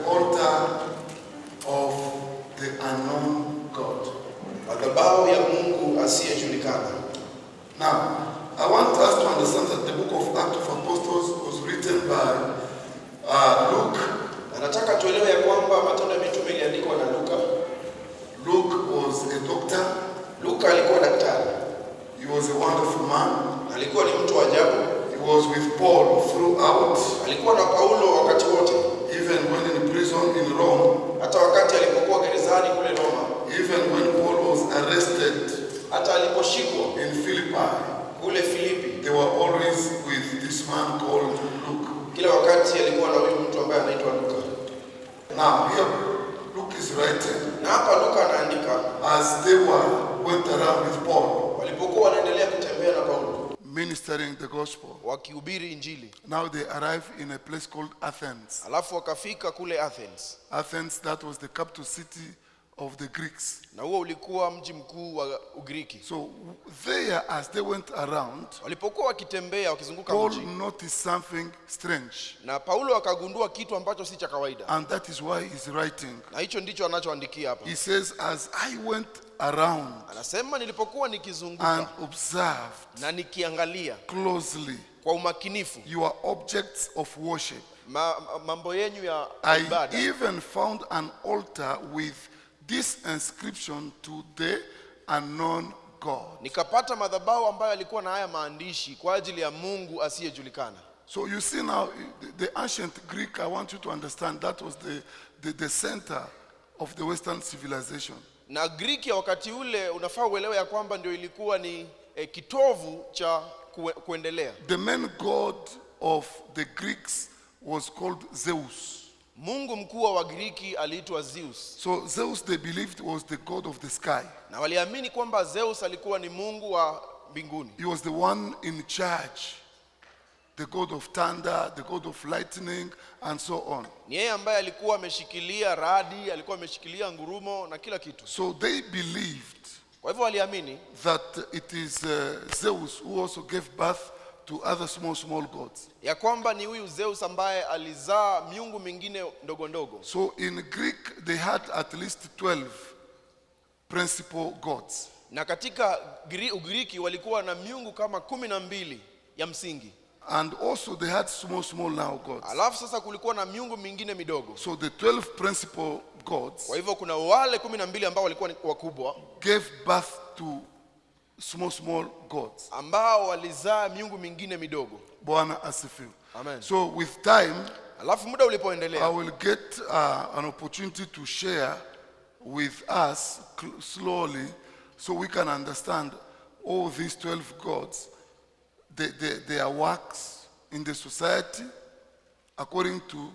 altar of the unknown God. Madhabahu ya Mungu asiyejulikana. Now, I want us to understand that the book of Acts of Apostles was written by Luke. Nataka tuelewe ya kwamba Matendo ya Mitume iliandikwa na Luka. Luke was a doctor. Luka alikuwa daktari. He was a wonderful man. Alikuwa ni mtu wa ajabu. He was with Paul throughout. Alikuwa na Paulo wakati wote. Even when in prison in Rome. Hata wakati alipokuwa gerezani kule Roma. Even when Paul was arrested. Hata aliposhikwa in Philippi. Kule Filipi. They were always with this man called Luke. Kila wakati alikuwa na huyu mtu ambaye anaitwa Luka. Now here Luke is writing. Na hapa Luka anaandika as they went around with Paul. Walipokuwa wanaendelea kutembea na Paulo. Ministering the gospel. Wakihubiri injili. Now they arrive in a place called Athens. Alafu wakafika kule Athens. Athens, that was the capital city of the Greeks. Na huo ulikuwa mji mkuu wa Ugiriki. So there, as they went around, walipokuwa wakitembea wakizunguka Paul mji, noticed something strange. na Paulo akagundua kitu ambacho si cha kawaida. And that is why he's writing. Na hicho ndicho anachoandikia hapa. He says, as I went around, anasema nilipokuwa nikizunguka and observed, na nikiangalia closely, kwa umakinifu, your objects of worship, mambo yenu ya ibada, I even found an altar with this inscription to the unknown God. Nikapata madhabahu ambayo alikuwa na haya maandishi kwa ajili ya Mungu asiyejulikana. So you see now, the ancient Greek, I want you to understand, that was the center of the Western civilization. Na Greek ya wakati ule unafaa uelewe ya kwamba ndio ilikuwa ni kitovu cha kuendelea. The main god of the Greeks was called Zeus. Mungu mkuu wa Wagiriki aliitwa Zeus. So Zeus, they believed, was the god of the sky. Na waliamini kwamba Zeus alikuwa ni Mungu wa mbinguni. He was the one in charge, the god of thunder, the god of lightning, and so on. Ni yeye ambaye alikuwa ameshikilia radi, alikuwa ameshikilia ngurumo na kila kitu. So they believed, kwa hivyo waliamini, that it is Zeus who also gave birth to other small gods. Ya kwamba ni huyu Zeus ambaye alizaa miungu mingine ndogo ndogo. So in Greek they had at least 12 principal gods. Na katika Ugiriki walikuwa na miungu kama 12 ya msingi. And also they had small now gods. Alafu sasa kulikuwa na miungu mingine midogo. So the 12 principal gods, kwa hivyo kuna wale 12 ambao walikuwa wakubwa, gave birth to small gods, ambao walizaa miungu mingine midogo. Bwana asifiwe. Amen. So with time, alafu muda ulipoendelea, I will get an opportunity to share with us slowly so we can understand all these 12 gods, their works in the society according to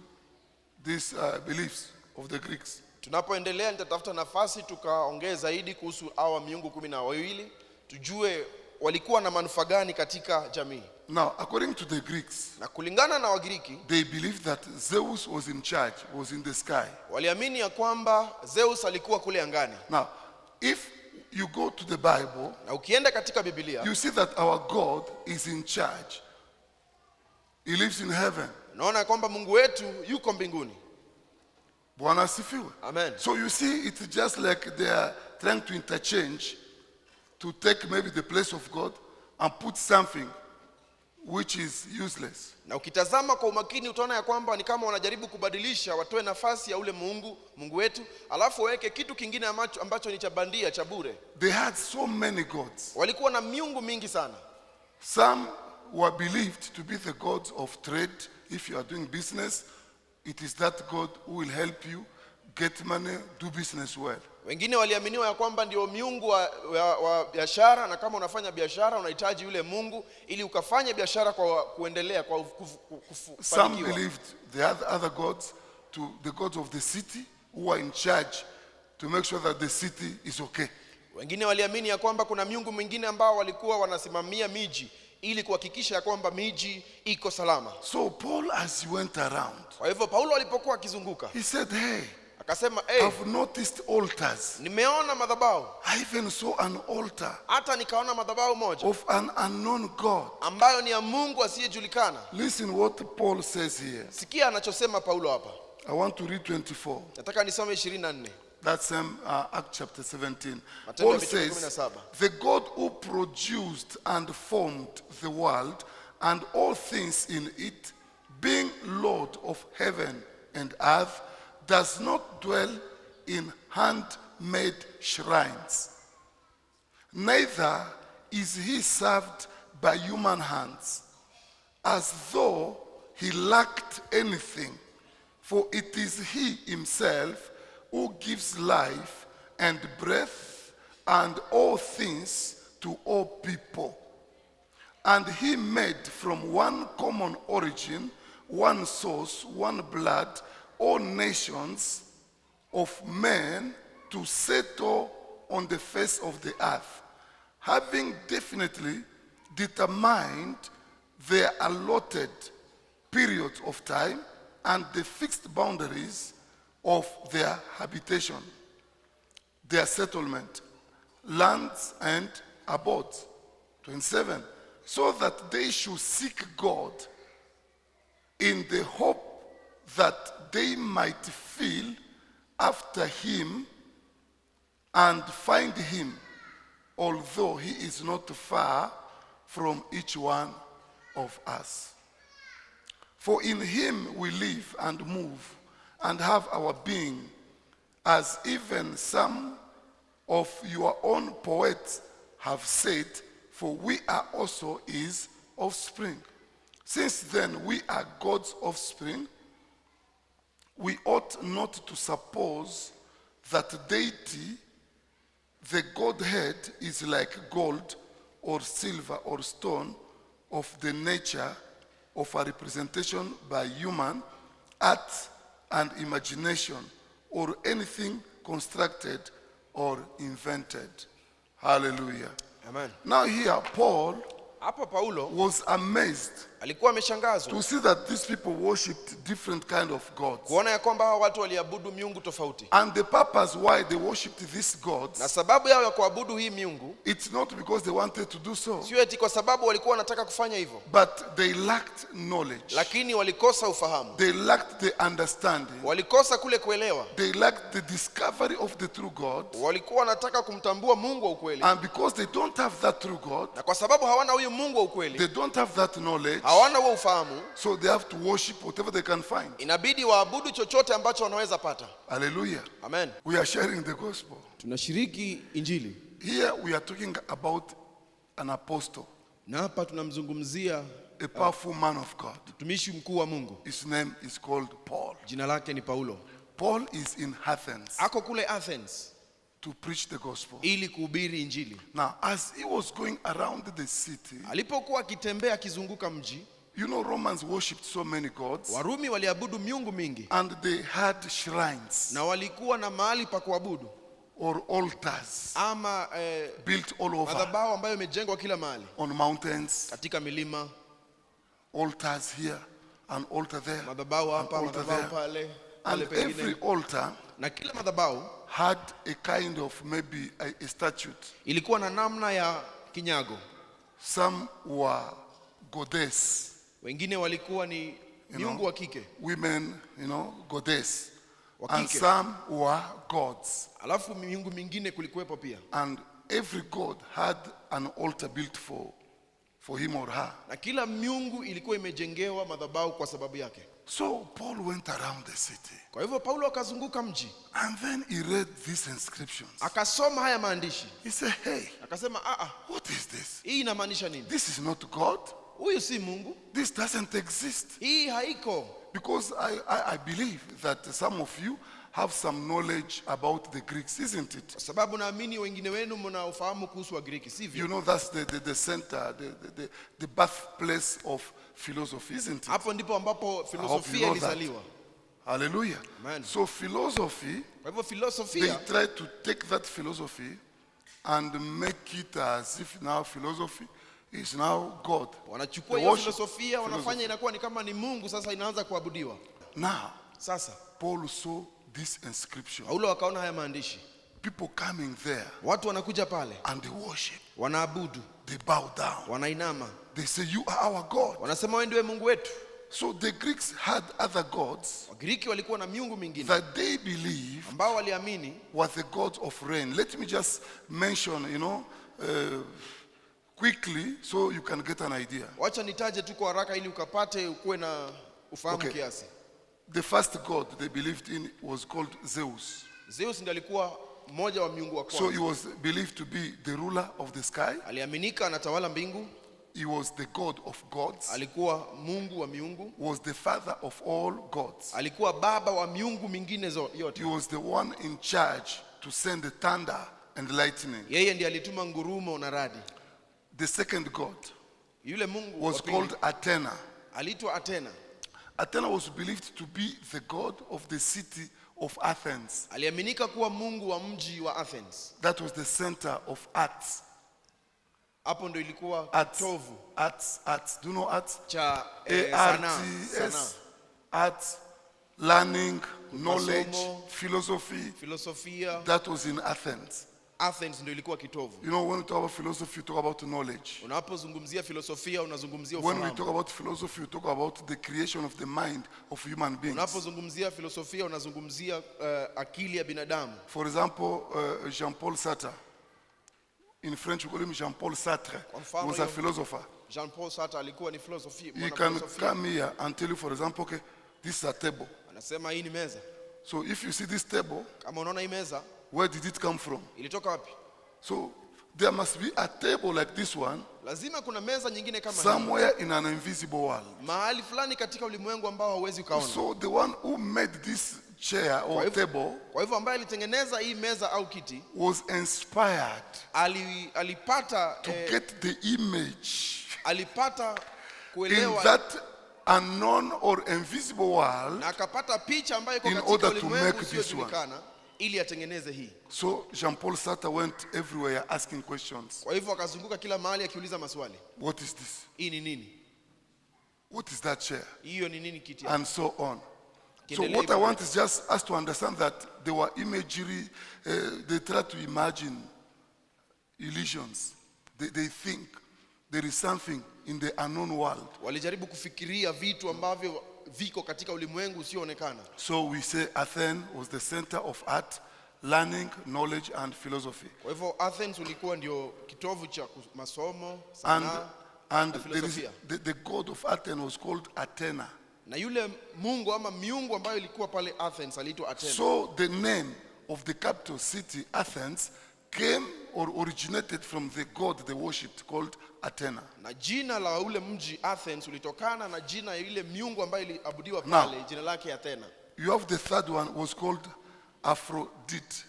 these beliefs of the Greeks. Tunapoendelea nitatafuta nafasi tukaongea zaidi kuhusu hawa miungu 12, tujue walikuwa na manufaa gani katika jamii. Now, according to the Greeks, na kulingana na Wagiriki, they believed that Zeus was in charge, was in the sky. Waliamini ya kwamba Zeus alikuwa kule angani. Now, if you go to the Bible, na ukienda katika Biblia, you see that our God is in charge. He lives in heaven. Unaona kwamba Mungu wetu yuko mbinguni. Bwana asifiwe. Amen. So you see, it's just like they are trying to interchange to take maybe the place of God and put something which is useless. Na ukitazama kwa umakini utaona ya kwamba ni kama wanajaribu kubadilisha, watoe nafasi ya ule Mungu wetu, alafu waweke kitu kingine ambacho ni cha bandia, cha bure. They had so many gods. Walikuwa na miungu mingi sana. Some were believed to be the gods of trade. If you are doing business, it is that God who will help you get money, do business well. Wengine waliaminiwa ya kwamba ndio miungu wa biashara, na kama unafanya biashara unahitaji yule Mungu ili ukafanye biashara kwa kuendelea, kwa kufanikiwa. Some believed the other gods, to the gods of the city who are in charge to make sure that the city is okay. Wengine waliamini ya kwamba kuna miungu mingine ambao walikuwa wanasimamia miji ili kuhakikisha ya kwamba miji iko salama. So Paul, as he went around, kwa hivyo Paulo alipokuwa akizunguka, he said, hey, akasema, I've noticed altars. Nimeona madhabahu. I even saw an altar. Hata nikaona madhabahu moja of an unknown God. ambayo ni ya Mungu asiyejulikana. Listen what Paul says here. Sikia anachosema Paulo hapa. I want to read 24. Nataka nisome 24. That same Act chapter 17. Matendo Paul ya Mitume says, 17. the God who produced and formed the world and all things in it, being Lord of heaven and earth, does not dwell in handmade shrines. Neither is he served by human hands, as though he lacked anything, for it is he himself who gives life and breath and all things to all people. And he made from one common origin, one source, one blood, all nations of men to settle on the face of the earth, having definitely determined their allotted periods of time and the fixed boundaries of their habitation, their settlement, lands and abodes. 27. So that they should seek God in the hope that they might feel after him and find him, although he is not far from each one of us. For in him we live and move and have our being, as even some of your own poets have said, for we are also his offspring. Since then we are God's offspring, we ought not to suppose that deity, the Godhead, is like gold or silver or stone of the nature of a representation by human art and imagination, or anything constructed or invented. Hallelujah. Amen. Now here Paul Hapa Paulo was amazed alikuwa ameshangazwa to see that these people worshipped different kind of gods. kuona ya kwamba hawa watu waliabudu miungu tofauti, And the purpose why they worshipped these gods, na sababu yao ya kuabudu hii miungu it's not because they wanted to do so, sio eti kwa sababu walikuwa wanataka kufanya hivyo, but they lacked knowledge. lakini walikosa ufahamu, They lacked the understanding. walikosa kule kuelewa, They lacked the discovery of the true God. walikuwa wanataka kumtambua Mungu wa ukweli, And because they don't have that true God, na kwa sababu hawana huyu Mungu wa ukweli, they don't have that knowledge, hawana huo ufahamu, so they have to worship whatever they can find. inabidi waabudu chochote ambacho wanaweza pata. Hallelujah. Amen. We are sharing the gospel. Tunashiriki injili, Here we are talking about an apostle, na hapa tunamzungumzia a powerful man of God. mtumishi mkuu wa Mungu. His name is called Paul. Jina lake ni Paulo. Paul is in Athens Ako kule Athens to preach the gospel. ili kuhubiri injili. Now, as he was going around the city, Alipokuwa akitembea akizunguka mji, you know, Romans worshipped so many gods, Warumi waliabudu miungu mingi, and they had shrines na walikuwa na mahali pa kuabudu or altars ama built all over, madhabahu ambayo imejengwa kila mahali, on mountains, katika milima, altars here, an altar there, madhabahu an hapa, altar madhabahu there. pale, And pale every pengine, altar na kila madhabahu had a kind of maybe a statue. ilikuwa na namna ya kinyago. Some were goddess, Wengine walikuwa ni miungu wa kike, women, goddess. wa And kike. some were gods. Alafu miungu mingine kulikuwepo pia, And every god had an altar built for him or her. na kila miungu ilikuwa imejengewa madhabahu kwa sababu yake. So Paul went around the city, Kwa hivyo Paulo akazunguka mji, and then he read these inscriptions. akasoma haya maandishi, He said, hey, akasema what is this? hii inamaanisha nini? This is not God. Huyu si Mungu, This doesn't exist. hii haiko. Because I believe that some of you have some knowledge about the Greeks, isn't it? Kwa sababu naamini wengine wenu mnaofahamu kuhusu Wagiriki, sivyo? You know that's the center, the birthplace of philosophy, isn't it? Hapo ndipo ambapo filosofia know that. ilizaliwa. Hallelujah. Amen. So philosophy, Kwa hivyo they filosofia try to take that philosophy and make it as if now philosophy is now God. wanachukua They hiyo worship filosofia, wanafanya philosophy. inakuwa ni kama ni Mungu, sasa inaanza kuabudiwa. Now, Sasa Paul saw this inscription. Paulo akaona haya maandishi, People coming there watu wanakuja pale, and they worship. wanaabudu, They bow down. wanainama, They say, you are our God. wanasema wewe ndiwe Mungu wetu. So the Greeks had other gods Wagiriki walikuwa na miungu mingine that they believed ambao waliamini was the god of rain. Let me just mention, quickly so you can get an idea. Wacha nitaje tu kwa haraka ili ukapate ukuwe na ufahamu Okay. kiasi. The first god they believed in was called Zeus. Zeus ndiye alikuwa mmoja wa miungu wa So kwanza. he was believed to be the ruler of the sky. Aliaminika anatawala mbingu, He was the god of gods. alikuwa Mungu wa miungu, Was the father of all gods. alikuwa baba wa miungu mingine He yote. was the one in charge to send the thunder and lightning. Yeye ndiye alituma ngurumo na radi. The second god Yule Mungu was wa pili called Athena. aliitwa Athena. Athena was believed to be the god of the city of Athens. Aliaminika kuwa Mungu wa mji wa Athens. That was the center of arts. Hapo ndio ilikuwa Arts. kitovu Arts. Arts. Do you know arts? cha sanaa. A-R-T-S. Arts. Learning, knowledge, Masomo. philosophy. Filosofia. That was in Athens. Athens ndio ilikuwa kitovu. You know, when we talk about philosophy, we talk about knowledge. Unapozungumzia filosofia unazungumzia When we ufahamu. talk about philosophy, we talk about the creation of the mind of human beings. Unapozungumzia filosofia unazungumzia akili ya binadamu. For example, Jean-Paul Sartre. In French, we call him Jean-Paul Sartre. Kwa He mfano was a hiyo- philosopher. Jean-Paul Sartre alikuwa ni filosofia, He mwana can filosofia. come here and tell you, for example, okay, this is a table. Anasema hii ni meza. So if you see this table, Kama unaona hii meza where did it come from? ilitoka wapi? So there must be a table like this one Lazima kuna meza nyingine kama hii. somewhere in an invisible world. Mahali fulani katika ulimwengu ambao hauwezi ukaona. So the one who made this chair Kwa or hivyo- table Kwa hivyo ambaye alitengeneza hii meza au kiti was inspired alipata to get the image alipata in kuelewa that unknown or invisible world. na akapata picha ambayo iko in katika order to ulimwengu make this usiojulikana ili atengeneze hii. So Jean-Paul Sartre went everywhere asking questions. Kwa hivyo akazunguka kila mahali akiuliza maswali. What is this? Hii ni nini? What is that chair? Hiyo ni nini kiti? And so on. So Kiendelee what I hivyo. want is just us to understand that there were imagery, they try to imagine illusions. They think there is something in the unknown world. Walijaribu kufikiria vitu ambavyo viko katika ulimwengu usioonekana. So we say Athens was the center of art, learning, knowledge and philosophy. Kwa hivyo Athens ulikuwa ndio kitovu cha masomo, And, sanaa and na there is, filosofia. the god of Athens was called Athena. Na yule Mungu ama miungu ambayo ilikuwa pale Athens aliitwa Athena. So the name of the capital city, Athens, came or originated from the god they worshipped called Athena. Na jina la ule mji Athens ulitokana na jina ya ile miungu ambayo iliabudiwa Now- pale, jina lake Athena. You have the third one was called Aphrodite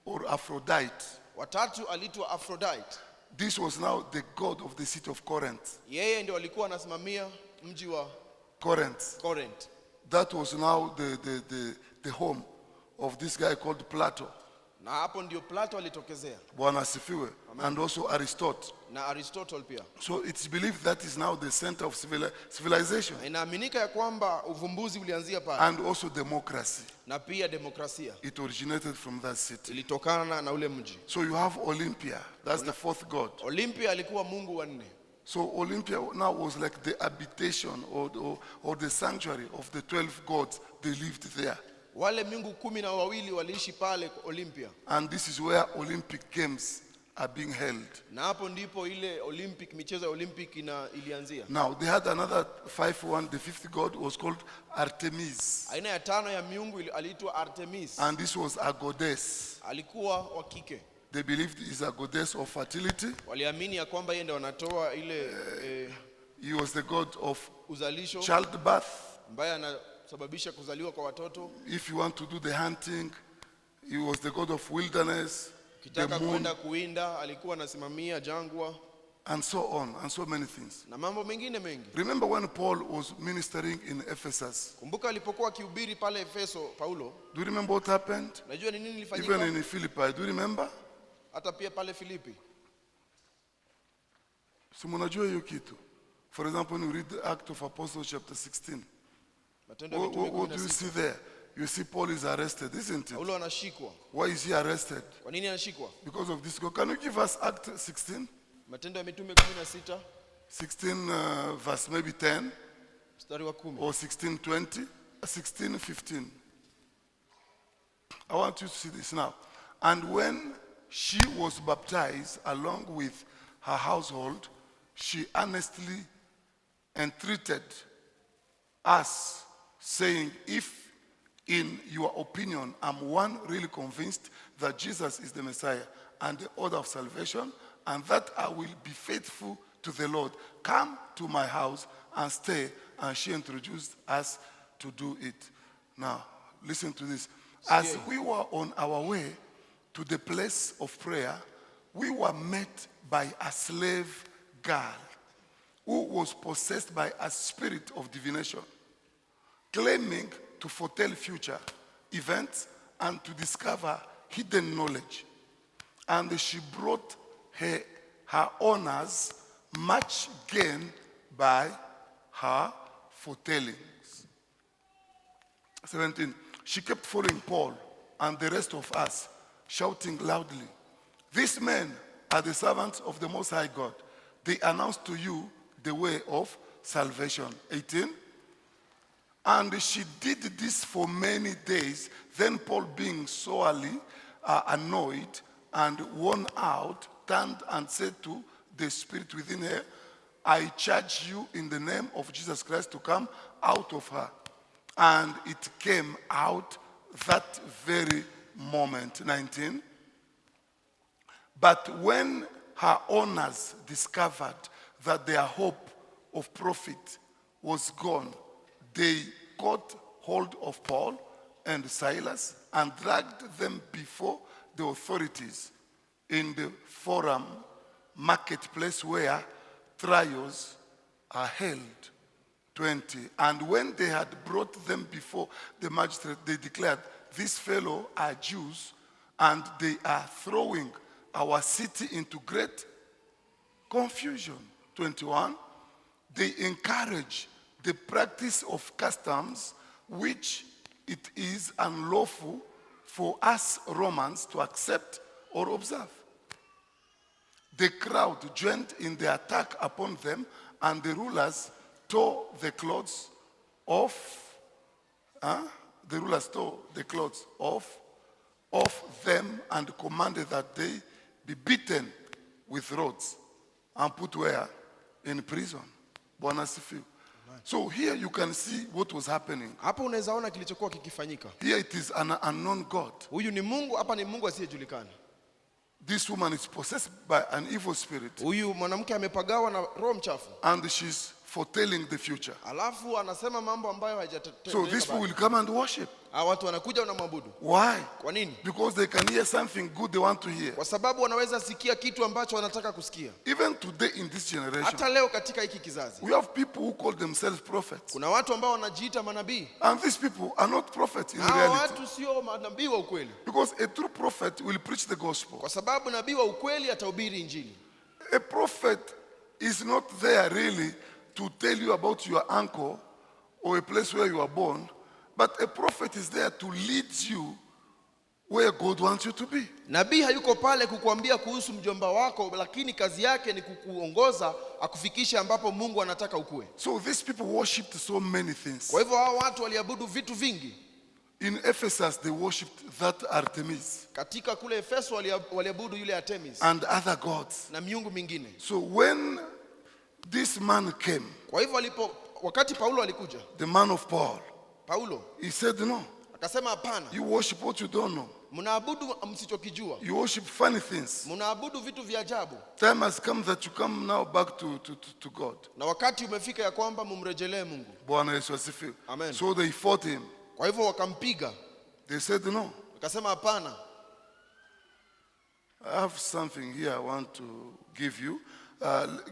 or Aphrodite. Watatu aliitwa Aphrodite. This was now the god of the city of Corinth. Yeye ndio alikuwa anasimamia mji wa Corinth. Corinth. That was now the home of this guy called Plato. Na hapo ndio Plato alitokezea Bwana asifiwe. And also Aristotle. na Aristotle pia. So it's believed that is now the center of civilization Na inaaminika ya kwamba uvumbuzi ulianzia pale and also democracy. na pia demokrasia It originated from that city. ilitokana na ule mji. So you have Olympia. That's the fourth god. Olympia alikuwa mungu wa nne. So Olympia now was like the habitation or the sanctuary of the 12 gods. They lived there. Wale miungu 12 waliishi pale Olympia. And this is where Olympic Games are being held. Na hapo ndipo ile Olympic, michezo ya Olympic ilianzia. Now they had another the fifth god was called Artemis. Aina ya tano ya miungu aliitwa Artemis. And this was a goddess. Alikuwa wa kike. They believed is a goddess of fertility. Waliamini ya kwamba yeye ndiye anatoa ile He was the god of uzalisho childbirth. ambaye anasababisha kuzaliwa kwa watoto. If you want to do the hunting, he was the god of wilderness, the Kitaka moon, kwenda kuinda alikuwa anasimamia jangwa and so on, and so many things. na mambo mengine mengi. Remember when Paul was ministering in Ephesus? Kumbuka alipokuwa akihubiri pale Efeso Paulo, Do you remember what happened? najua ni nini Even ilifanyika in Philippi, do you remember? hata pia pale Filipi. So mnajua hiyo kitu. For example, when you read the Act of Apostles chapter 16, Matendo ya what, Mitume what do you 16. see there? You see Paul is arrested, isn't it? Paulo anashikwa. Why is he arrested? Kwa nini anashikwa? Because of this. Can you give us Act 16? Matendo ya Mitume 16 16 verse maybe 10. mstari wa 10. or 16:20, 16:15. I want you to see this now. And when she was baptized along with her household, she earnestly entreated us, saying, if in your opinion I'm one really convinced that Jesus is the Messiah and the order of salvation, and that I will be faithful to the Lord, come to my house and stay. And she introduced us to do it. Now, listen to this. As we were on our way to the place of prayer, we were met by a slave girl who was possessed by a spirit of divination, claiming to foretell future events and to discover hidden knowledge. And she brought her owners much gain by her foretellings. 17. She kept following Paul and the rest of us, shouting loudly, these men are the servants of the Most High God. They announce to you the way of salvation. 18. And she did this for many days. Then Paul, being sorely annoyed and worn out, turned and said to the spirit within her, I charge you in the name of Jesus Christ to come out of her. And it came out that very moment. 19. But when her owners discovered that their hope of profit was gone, they caught hold of Paul and Silas and dragged them before the authorities in the forum marketplace where trials are held. 20. And when they had brought them before the magistrate, they declared, these fellows are Jews, and they are throwing our city into great confusion. 21. They encourage the practice of customs which it is unlawful for us Romans to accept or observe. The crowd joined in the attack upon them, and the rulers tore the clothes off. The rulers tore the clothes off them and commanded that they be beaten with rods and put where? In prison. Bwana asifiwe. So here you can see what was happening. Hapo unaweza ona kilichokuwa kikifanyika. Here it is an unknown God. Huyu ni Mungu, hapa ni Mungu asiyejulikana. This woman is possessed by an evil spirit. Huyu mwanamke amepagawa na roho mchafu. And she's foretelling the future. Alafu anasema mambo ambayo hajatendeka. So these people will come and worship. Watu wanakuja na maabudu. Why? Kwa nini? Because they can hear something good they want to hear. Kwa sababu wanaweza sikia kitu ambacho wanataka kusikia. Even today in this generation, hata leo katika hiki kizazi, we have people who call themselves prophets. Kuna watu ambao wanajiita manabii. And these people are not prophets in reality. reality. Watu sio manabii wa ukweli. Because a true prophet will preach the gospel. Kwa sababu nabii wa ukweli atahubiri injili. A prophet is not there really to tell you about your uncle or a place where you are born, but a prophet is there to lead you where God wants you to be. Nabii hayuko pale kukuambia kuhusu mjomba wako, lakini kazi yake ni kukuongoza akufikisha ambapo Mungu anataka ukue. So these people worshipped so many things. Kwa hivyo hao watu waliabudu vitu vingi. In Ephesus they worshipped that Artemis. Katika kule Efeso waliabudu yule Artemis and other gods. Na miungu mingine. So when this man came, kwa hivyo wakati Paulo alikuja, the man of Paul, Paulo, he said no. Akasema hapana. You worship what you don't know. Mnaabudu msichokijua. You worship funny things. Mnaabudu vitu vya ajabu. Time has come that you come now back to God. Na wakati umefika ya kwamba mumrejelee Mungu. Bwana Yesu asifiwe. Amen. So they fought him. Kwa hivyo wakampiga. They said no. Akasema hapana. I have something here I want to give you.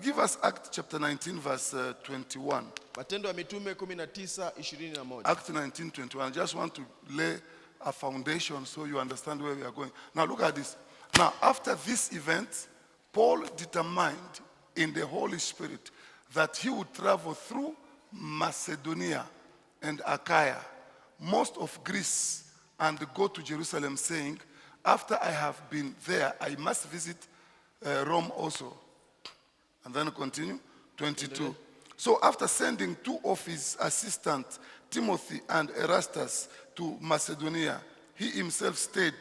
Give us Acts chapter 19 verse 21. Matendo ya Mitume 19:21. Acts 19:21. I just want to lay a foundation so you understand where we are going. Now look at this. Now after this event, Paul determined in the Holy Spirit that he would travel through Macedonia and Achaia, most of Greece, and go to Jerusalem, saying, after I have been there, I must visit Rome also. And then continue, 22. So after sending 2 of his assistants, Timothy and Erastus, to Macedonia, he himself stayed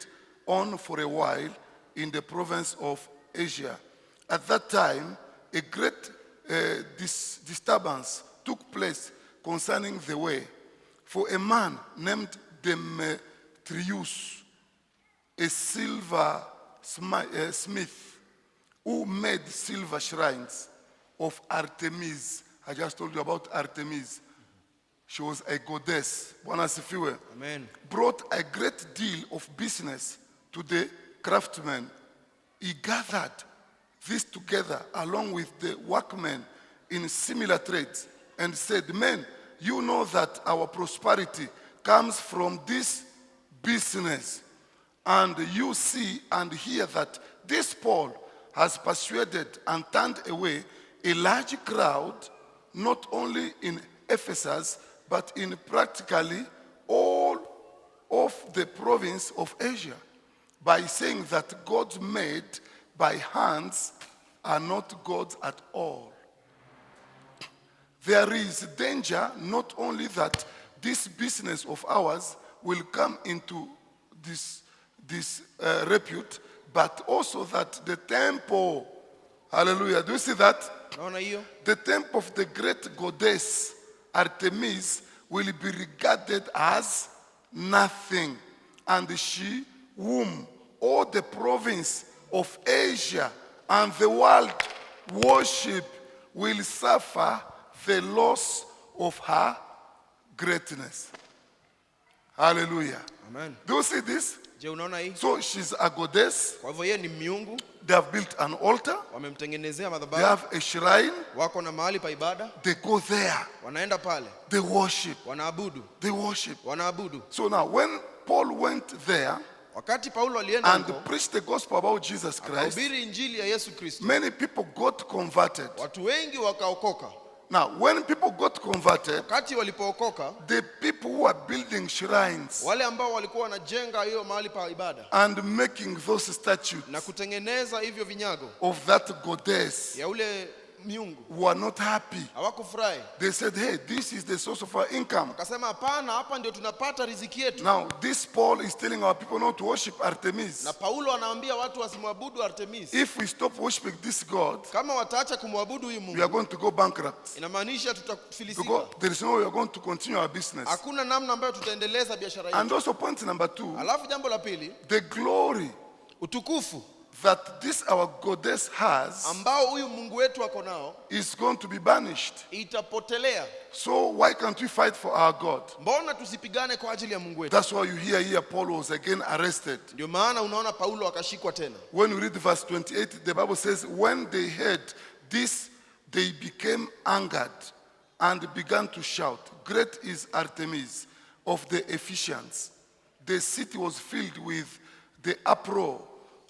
on for a while in the province of Asia. At that time, a great disturbance took place concerning the way. For a man named Demetrius, a silver smith, who made silver shrines of Artemis. I just told you about Artemis. She was a goddess. Bwana asifiwe. Amen. Brought a great deal of business to the craftsmen. He gathered this together along with the workmen in similar trades and said, men, you know that our prosperity comes from this business. And you see and hear that this Paul has persuaded and turned away a large crowd, not only in Ephesus, but in practically all of the province of Asia, by saying that gods made by hands are not gods at all. There is danger not only that this business of ours will come into repute, but also that the temple, hallelujah, do you see that? Naona hiyo? The temple of the great goddess Artemis will be regarded as nothing, and she whom all the province of Asia and the world worship will suffer the loss of her greatness. Hallelujah. Amen. Do you see this? Je, unaona hii? So she's a goddess. Kwa hivyo yeye ni miungu, They have built an altar. wamemtengenezea They madhabahu, have a shrine. wako na mahali pa ibada, They go there. wanaenda pale, They worship. wanaabudu, They worship. wanaabudu. So now, when Paul went there Wakati Paulo alienda and huko, preached the gospel about Jesus Christ, akahubiri injili ya Yesu Kristo, many people got converted. watu wengi wakaokoka. Now, when people got converted, Wakati walipookoka, the people who are building shrines wale ambao walikuwa wanajenga hiyo mahali pa ibada and making those statues na kutengeneza hivyo vinyago of that goddess ya ule miungu were not happy. hawakufurahi. They said, hey, this is the source of our income. Akasema hapana, hapa ndio tunapata riziki yetu. Now, this Paul is telling our people not to worship Artemis. Na Paulo anaambia watu wasimwabudu Artemis. If we stop worshiping this God, Kama wataacha kumwabudu huyu we are Mungu, going to go bankrupt. inamaanisha tutafilisika. Because there is no way we are going to continue our business. Hakuna namna ambayo tutaendeleza biashara And yetu. also point number 2, Alafu jambo la pili, the glory utukufu that this our goddess has ambao huyu Mungu wetu ako nao is going to be banished. itapotelea. So why can't we fight for our God? Mbona tusipigane kwa ajili ya Mungu wetu? That's why you hear here Paul was again arrested. Ndio maana unaona Paulo akashikwa tena. When you read verse 28, the Bible says, when they heard this, they became angered and began to shout, great is Artemis of the Ephesians. The city was filled with the uproar,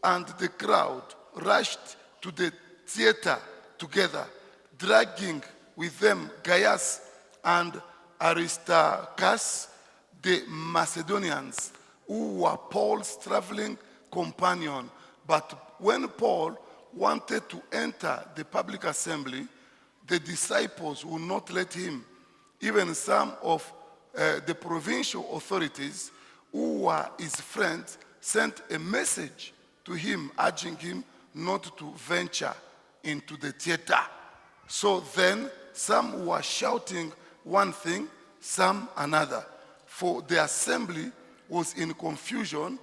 and the crowd rushed to the theater together, dragging with them Gaius and Aristarchus, the Macedonians, who were Paul's traveling companion. But when Paul wanted to enter the public assembly, the disciples would not let him. Even some of the provincial authorities who were his friends sent a message to him urging him not to venture into the theater. So then some were shouting one thing, some another. For the assembly was in confusion,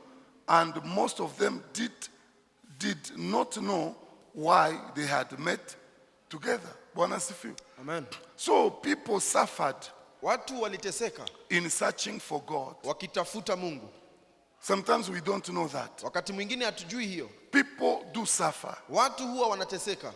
and most of them did not know why they had met together. Bwana asifiwe. Amen. So people suffered Watu waliteseka in searching for God. wakitafuta Mungu. Sometimes we don't know that. Wakati mwingine hatujui hiyo. People do suffer Watu huwa wanateseka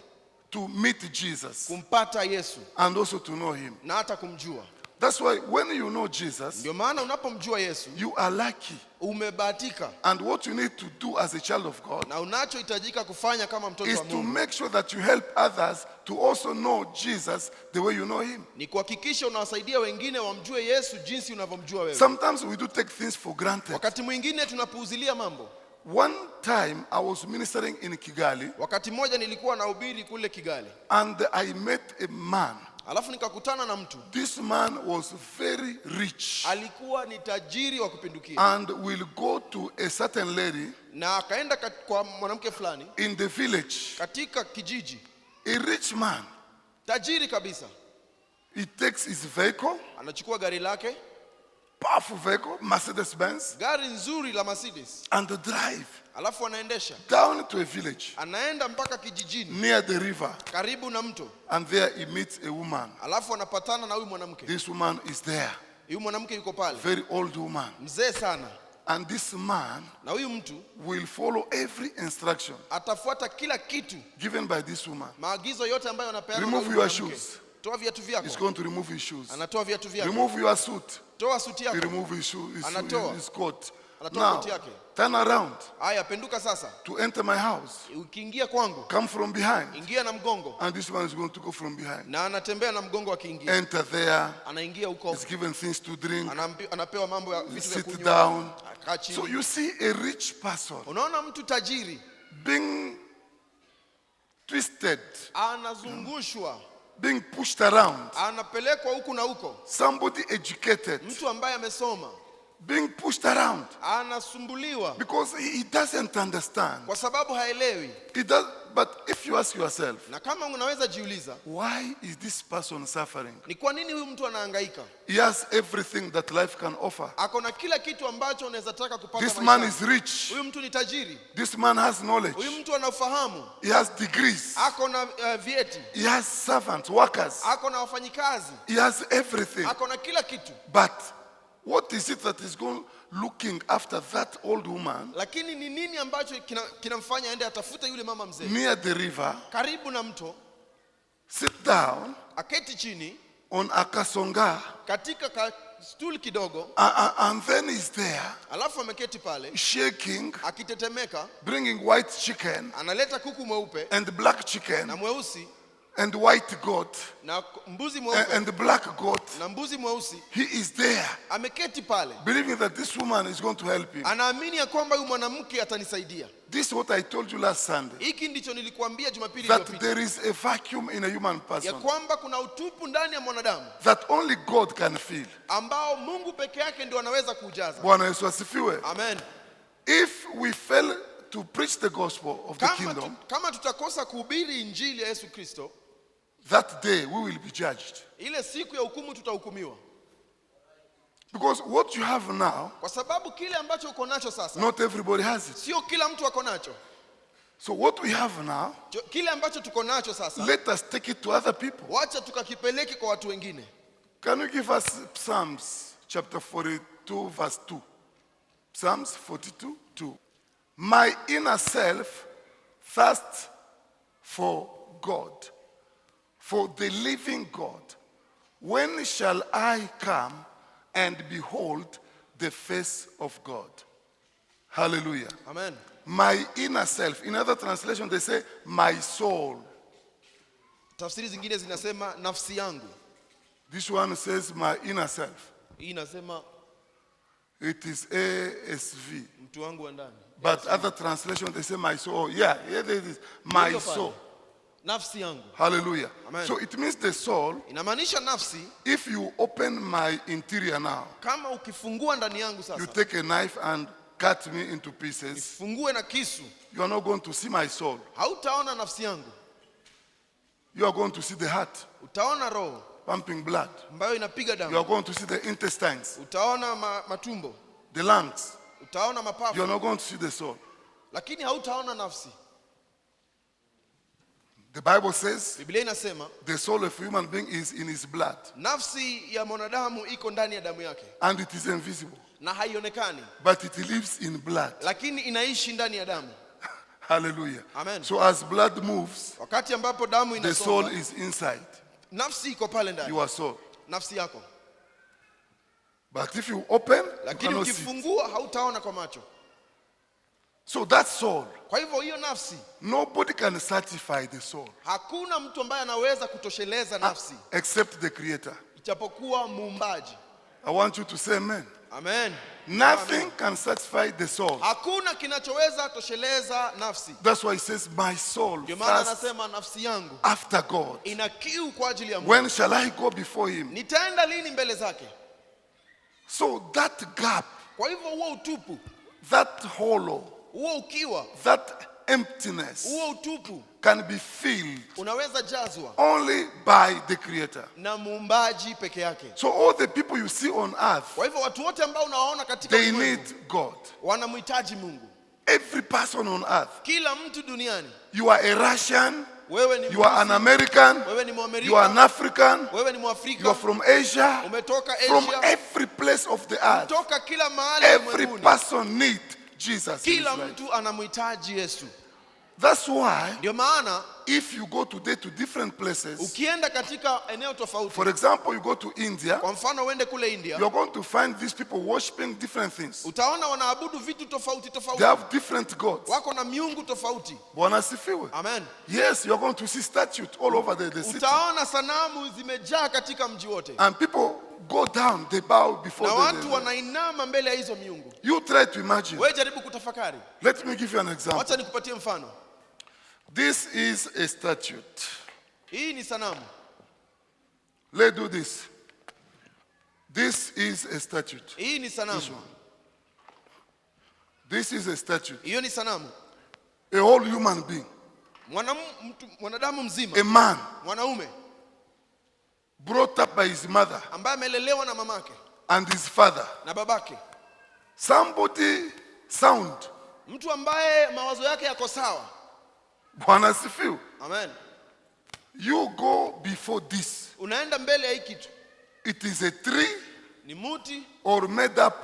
to meet Jesus kumpata Yesu and also to know him. na hata kumjua. That's why when you know Jesus, Ndio maana unapomjua Yesu you are lucky. umebahatika, And what you need to do as a child of God na unachohitajika kufanya kama mtoto is wa to Mungu make sure that you help others to also know Jesus the way you know him. ni kuhakikisha unawasaidia wengine wamjue Yesu jinsi unavyomjua wewe. Sometimes we do take things for granted. Wakati mwingine tunapuuzilia mambo. One time I was ministering in Kigali Wakati mmoja nilikuwa nahubiri kule Kigali, and I met a man Alafu nikakutana na mtu. This man was very rich Alikuwa ni tajiri wa kupindukia. and will go to a certain lady Na akaenda kwa mwanamke fulani in the village. katika kijiji. A rich man. Tajiri kabisa. He takes his vehicle, Anachukua gari lake, powerful vehicle, Mercedes Benz, gari nzuri la Mercedes. and drive Alafu anaendesha. down to a village Anaenda mpaka kijijini near the river. karibu na mto. And there he meets a woman. Alafu anapatana na huyu mwanamke. This woman is there, Huyu mwanamke yuko pale. very old woman. Mzee sana. And this man Na huyu mtu will follow every instruction atafuata kila kitu, given by this woman. maagizo yote ambayo anapeana. Remove your shoes. Toa viatu He's vyako. going to remove his shoes. Anatoa viatu vyako. Remove your suit. Toa suti He yako. remove his shoe, Anatoa. his coat. Anatoa Now, koti yake. turn around Haya, penduka sasa. to enter my house. Ukiingia kwangu, Come from behind. ingia na mgongo. And this man is going to go from behind. Na anatembea na mgongo akiingia. Enter there. Anaingia huko. He's given things to drink. Anapewa mambo ya vitu vya Sit kunywa. down. Akaa chini. So you see a rich person Unaona mtu tajiri being twisted, anazungushwa, being pushed around. anapelekwa huku na huko. Somebody educated Mtu ambaye amesoma being pushed around anasumbuliwa because he doesn't understand. kwa sababu haelewi. He does, but if you ask yourself, Na kama unaweza jiuliza, why is this person suffering? ni kwa nini huyu mtu anahangaika? He has everything that life can offer. Ako na kila kitu ambacho unaweza taka kupata This man maishani. is rich. Huyu mtu ni tajiri. This man has knowledge. Huyu mtu ana ufahamu. He has degrees. Ako na vyeti. He has servants, workers. Ako na wafanyikazi. He has everything. Ako na kila kitu. But what is it that is going looking after that old woman Lakini ni nini ambacho kinamfanya aende atafute yule mama mzee? near the river, Karibu na mto, sit down aketi chini on a kasonga, katika stool kidogo, and then he's there alafu ameketi pale shaking, akitetemeka, bringing white chicken analeta kuku mweupe and black chicken na mweusi and white goat na mbuzi mweupe and black goat. na mbuzi mweusi. He is there Ameketi pale believing that this woman is going to help him. anaamini ya kwamba huyu mwanamke atanisaidia. This is what I told you last Sunday, Hiki ndicho nilikuambia Jumapili that iliyopita, there is a vacuum in a human ya person kwamba kuna utupu ndani ya mwanadamu that only God can fill. ambao Mungu peke yake ndio anaweza kuujaza. Bwana Yesu asifiwe. Amen. If we fail to preach the gospel of the kingdom, Kama tutakosa kuhubiri injili ya Yesu Kristo, that day we will be judged. ile siku ya hukumu tutahukumiwa. Because what you have now, Kwa sababu kile ambacho uko nacho sasa not everybody has it. sio kila mtu ako nacho. So what we have now, Kile ambacho tuko nacho sasa, let us take it to other people. wacha tukakipeleke kwa watu wengine. Can you give us Psalms chapter 42 verse 2? Psalms 42, 2. My inner self thirsts for God, for the living God. When shall I come and behold the face of God? Hallelujah. Amen. My inner self. In other translation, they say, my soul. Tafsiri zingine zinasema nafsi yangu. This one says, my inner self. Hii inasema It is ASV. mtu wangu wa ndani. But other translation, they say, my soul. Yeah, it is my Ndio pale. soul. Nafsi yangu. Hallelujah. Amen. So it means the soul, Inamaanisha nafsi, if you open my interior now, kama ukifungua ndani yangu you sasa, take a knife and cut me into pieces, ifungue na kisu, you are not going to see my soul. hautaona nafsi yangu. You are going to see the heart Utaona roho pumping blood. ambayo inapiga You are damu. going to see the intestines, Utaona matumbo. the lungs. Utaona You are mapafu. not going to see the soul. Lakini hautaona nafsi. The Bible says Biblia inasema the soul of a human being is in his blood nafsi ya mwanadamu iko ndani ya damu yake and it is invisible, na haionekani, but it lives in blood. lakini inaishi ndani ya damu. Hallelujah. Amen. So as blood moves, Wakati ambapo damu the soul inasonga, is inside nafsi iko pale ndani, your soul. nafsi yako. But if you open, you Lakini cannot see. ukifungua hautaona kwa macho. So that soul, Kwa hivyo hiyo nafsi, nobody can satisfy the soul hakuna mtu ambaye anaweza kutosheleza nafsi except the Creator. ijapokuwa muumbaji. I want you to say amen. Amen. Nothing can satisfy the soul. Hakuna kinachoweza tosheleza nafsi. That's why he says, my soul Ndio maana thirsts anasema nafsi yangu after God. ina kiu kwa ajili ya Mungu. When shall I go before him? Nitaenda lini mbele zake? So that gap, Kwa hivyo huo utupu, that hollow, huo ukiwa, that emptiness huo utupu can be filled unaweza jazwa only by the Creator. na muumbaji peke yake. So all the people you see on earth, Kwa hivyo watu wote ambao unawaona katika they ulimwengu need God. wanamhitaji Mungu. Every person on earth. Kila mtu duniani. You are a Russian, Wewe ni you are an American, wewe ni Mwamerika, you are an African, wewe ni you Mwafrika, are from Asia, umetoka from Asia, every place of the earth. kutoka kila mahali Every ulimwenguni. person needs Jesus in his Kila life. mtu anamhitaji Yesu. That's why Ndio maana if you go today to different places, ukienda katika eneo tofauti, for example, you go to India, kwa mfano uende kule India, you're going to find these people worshiping different things. utaona wanaabudu vitu tofauti They tofauti. have different gods. Wako na miungu tofauti. Bwana asifiwe. Amen. Yes, you're going to see statues all over the city. Utaona sanamu zimejaa katika mji wote. And people go down, they bow before Na watu the wanainama mbele ya hizo miungu. You try to imagine. Wewe jaribu kutafakari. Let me give you an example. Wacha nikupatie mfano. This is a statue. Hii ni sanamu. Let's do this. This is a statue. Hii ni This sanamu. one. This is a statue. Hiyo ni sanamu. A whole human being. Mwanadamu mzima. A man Mwanaume brought up by his mother ambaye amelelewa na mamake and his father. na babake. Somebody sound. Mtu ambaye mawazo yake yako sawa. Bwana asifiwe. Amen. You go before this. Unaenda mbele ya hii kitu. It is a tree Ni muti or made up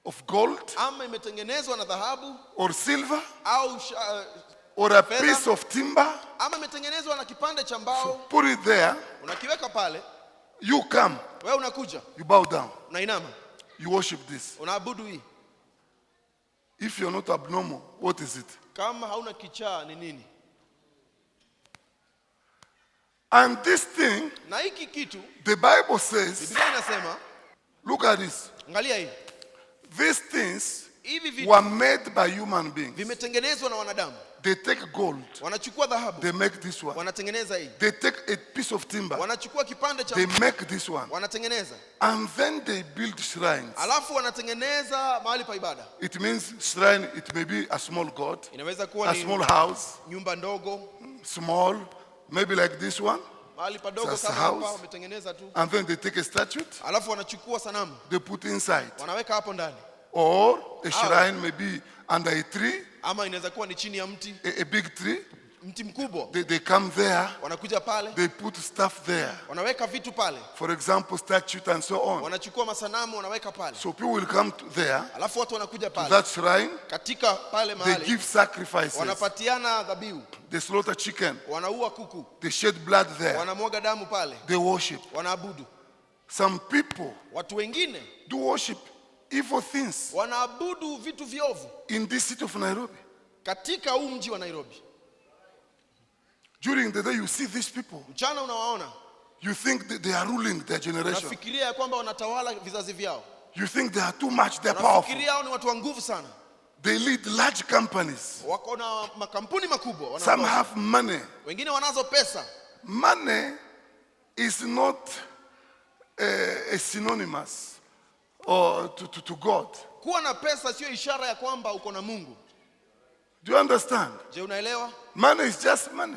of gold ama imetengenezwa na dhahabu or silver au or a fedha, piece of timber. ama imetengenezwa na kipande cha mbao. Put it there. Unakiweka pale, You come. wewe unakuja, You bow down. unainama, You worship this. unaabudu hii. If you're not abnormal, what is it? Kama hauna kichaa ni nini? And this thing, Na hiki kitu the Bible says, Biblia inasema, look at this. angalia hii. These things Hivi vitu were made by human beings. vimetengenezwa na wanadamu. They take gold. Wanachukua dhahabu, They make this one. wanatengeneza hii. They take a piece of timber. Wanachukua kipande cha They make this one. wanatengeneza. And then they build shrines. Alafu wanatengeneza mahali pa ibada. It means shrine, it may be a small god, Inaweza kuwa a ni small house, nyumba ndogo, small, maybe like this one. mahali padogo Sasa kama hapa house. wametengeneza tu. And then they take a statue, Alafu wanachukua sanamu, they put inside. wanaweka hapo ndani. Or a shrine may be under a tree, Ama inaweza kuwa ni chini ya mti, a big tree. mti mkubwa. They come there, Wanakuja pale, they put stuff there. wanaweka vitu pale. For example, statue and so on. Wanachukua masanamu wanaweka pale. So people will come there, Alafu watu wanakuja to pale. that shrine, Katika pale they mahali give sacrifices. wanapatiana dhabihu, They slaughter chicken, wanaua kuku, they shed blood there, wanamwaga damu pale, they worship. wanaabudu. Some people Watu wengine do worship evil things wanaabudu vitu viovu in this city of Nairobi. katika huu mji wa Nairobi. During the day you see these people, Mchana unawaona, you think that they are ruling their generation. unafikiria ya kwamba wanatawala vizazi vyao. You think they are too much, they are powerful. Unafikiria hao ni watu wa nguvu sana. They lead large companies. Wako na makampuni makubwa, Some wanaongoza. have money. Wengine wanazo pesa. Money is not a synonymous or to God. Kuwa na pesa sio ishara ya kwamba uko na Mungu. Do you understand? Je, unaelewa? Money is just money.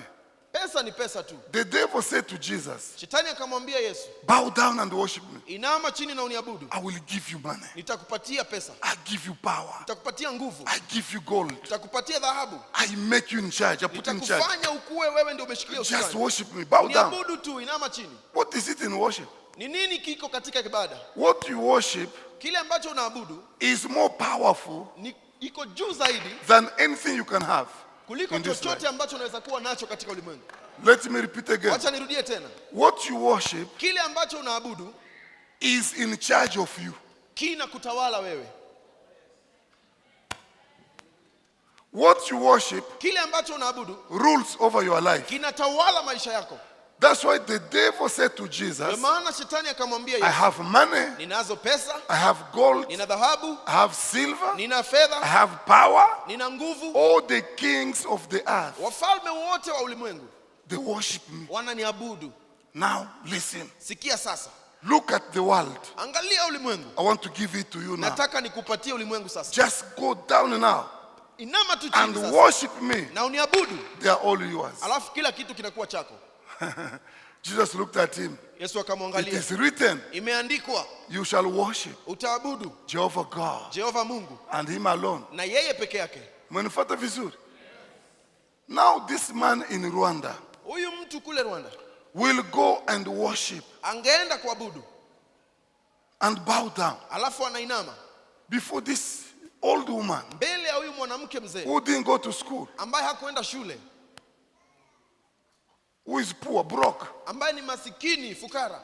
Pesa ni pesa tu. The devil said to Jesus, Shetani akamwambia Yesu, bow down and worship me. inama chini na uniabudu. I will give you money. Nitakupatia pesa. I give you power. Nitakupatia nguvu. I give you gold. Nitakupatia dhahabu. I make you in charge. I put you in charge. Nitakufanya ukue wewe ndio umeshikilia Just usukani. worship me. Bow down. Niabudu tu, inama chini. What is it in worship? Ni nini kiko katika ibada? What you worship Kile ambacho unaabudu is more powerful ni iko juu zaidi than anything you can have kuliko in this chochote life. ambacho unaweza kuwa nacho katika ulimwengu. Let me repeat again. Wacha nirudie tena. What you worship Kile ambacho unaabudu is in charge of you. kina kutawala wewe. What you worship Kile ambacho unaabudu rules over your life. kinatawala maisha yako. That's why the devil said to Ndio Jesus, maana shetani akamwambia I Yesu, have money, ninazo pesa, I have gold, nina dhahabu, I have silver, nina I fedha, have power. nina nguvu. All the kings of the earth, Wafalme wote wa ulimwengu they worship me. wananiabudu. Now listen, Sikia sasa, look at the world. angalia ulimwengu. I want to give it to you now. Nataka nikupatie ulimwengu sasa. Just go down now Inama tu and chini sasa worship me. na uniabudu, They are all yours. alafu kila kitu kinakuwa chako. Jesus looked at him. Yesu It akamwangalia, is written, imeandikwa, you shall worship utaabudu Jehovah God Jehova Mungu and him alone. na yeye peke yake. Mwenifata vizuri. Now this man in Rwanda Huyu mtu kule Rwanda will go and worship angeenda kuabudu, and bow down alafu anainama before this old woman mbele ya huyu mwanamke mzee who didn't go to school, ambaye hakuenda shule, who is poor, broke. ambaye ni masikini, fukara.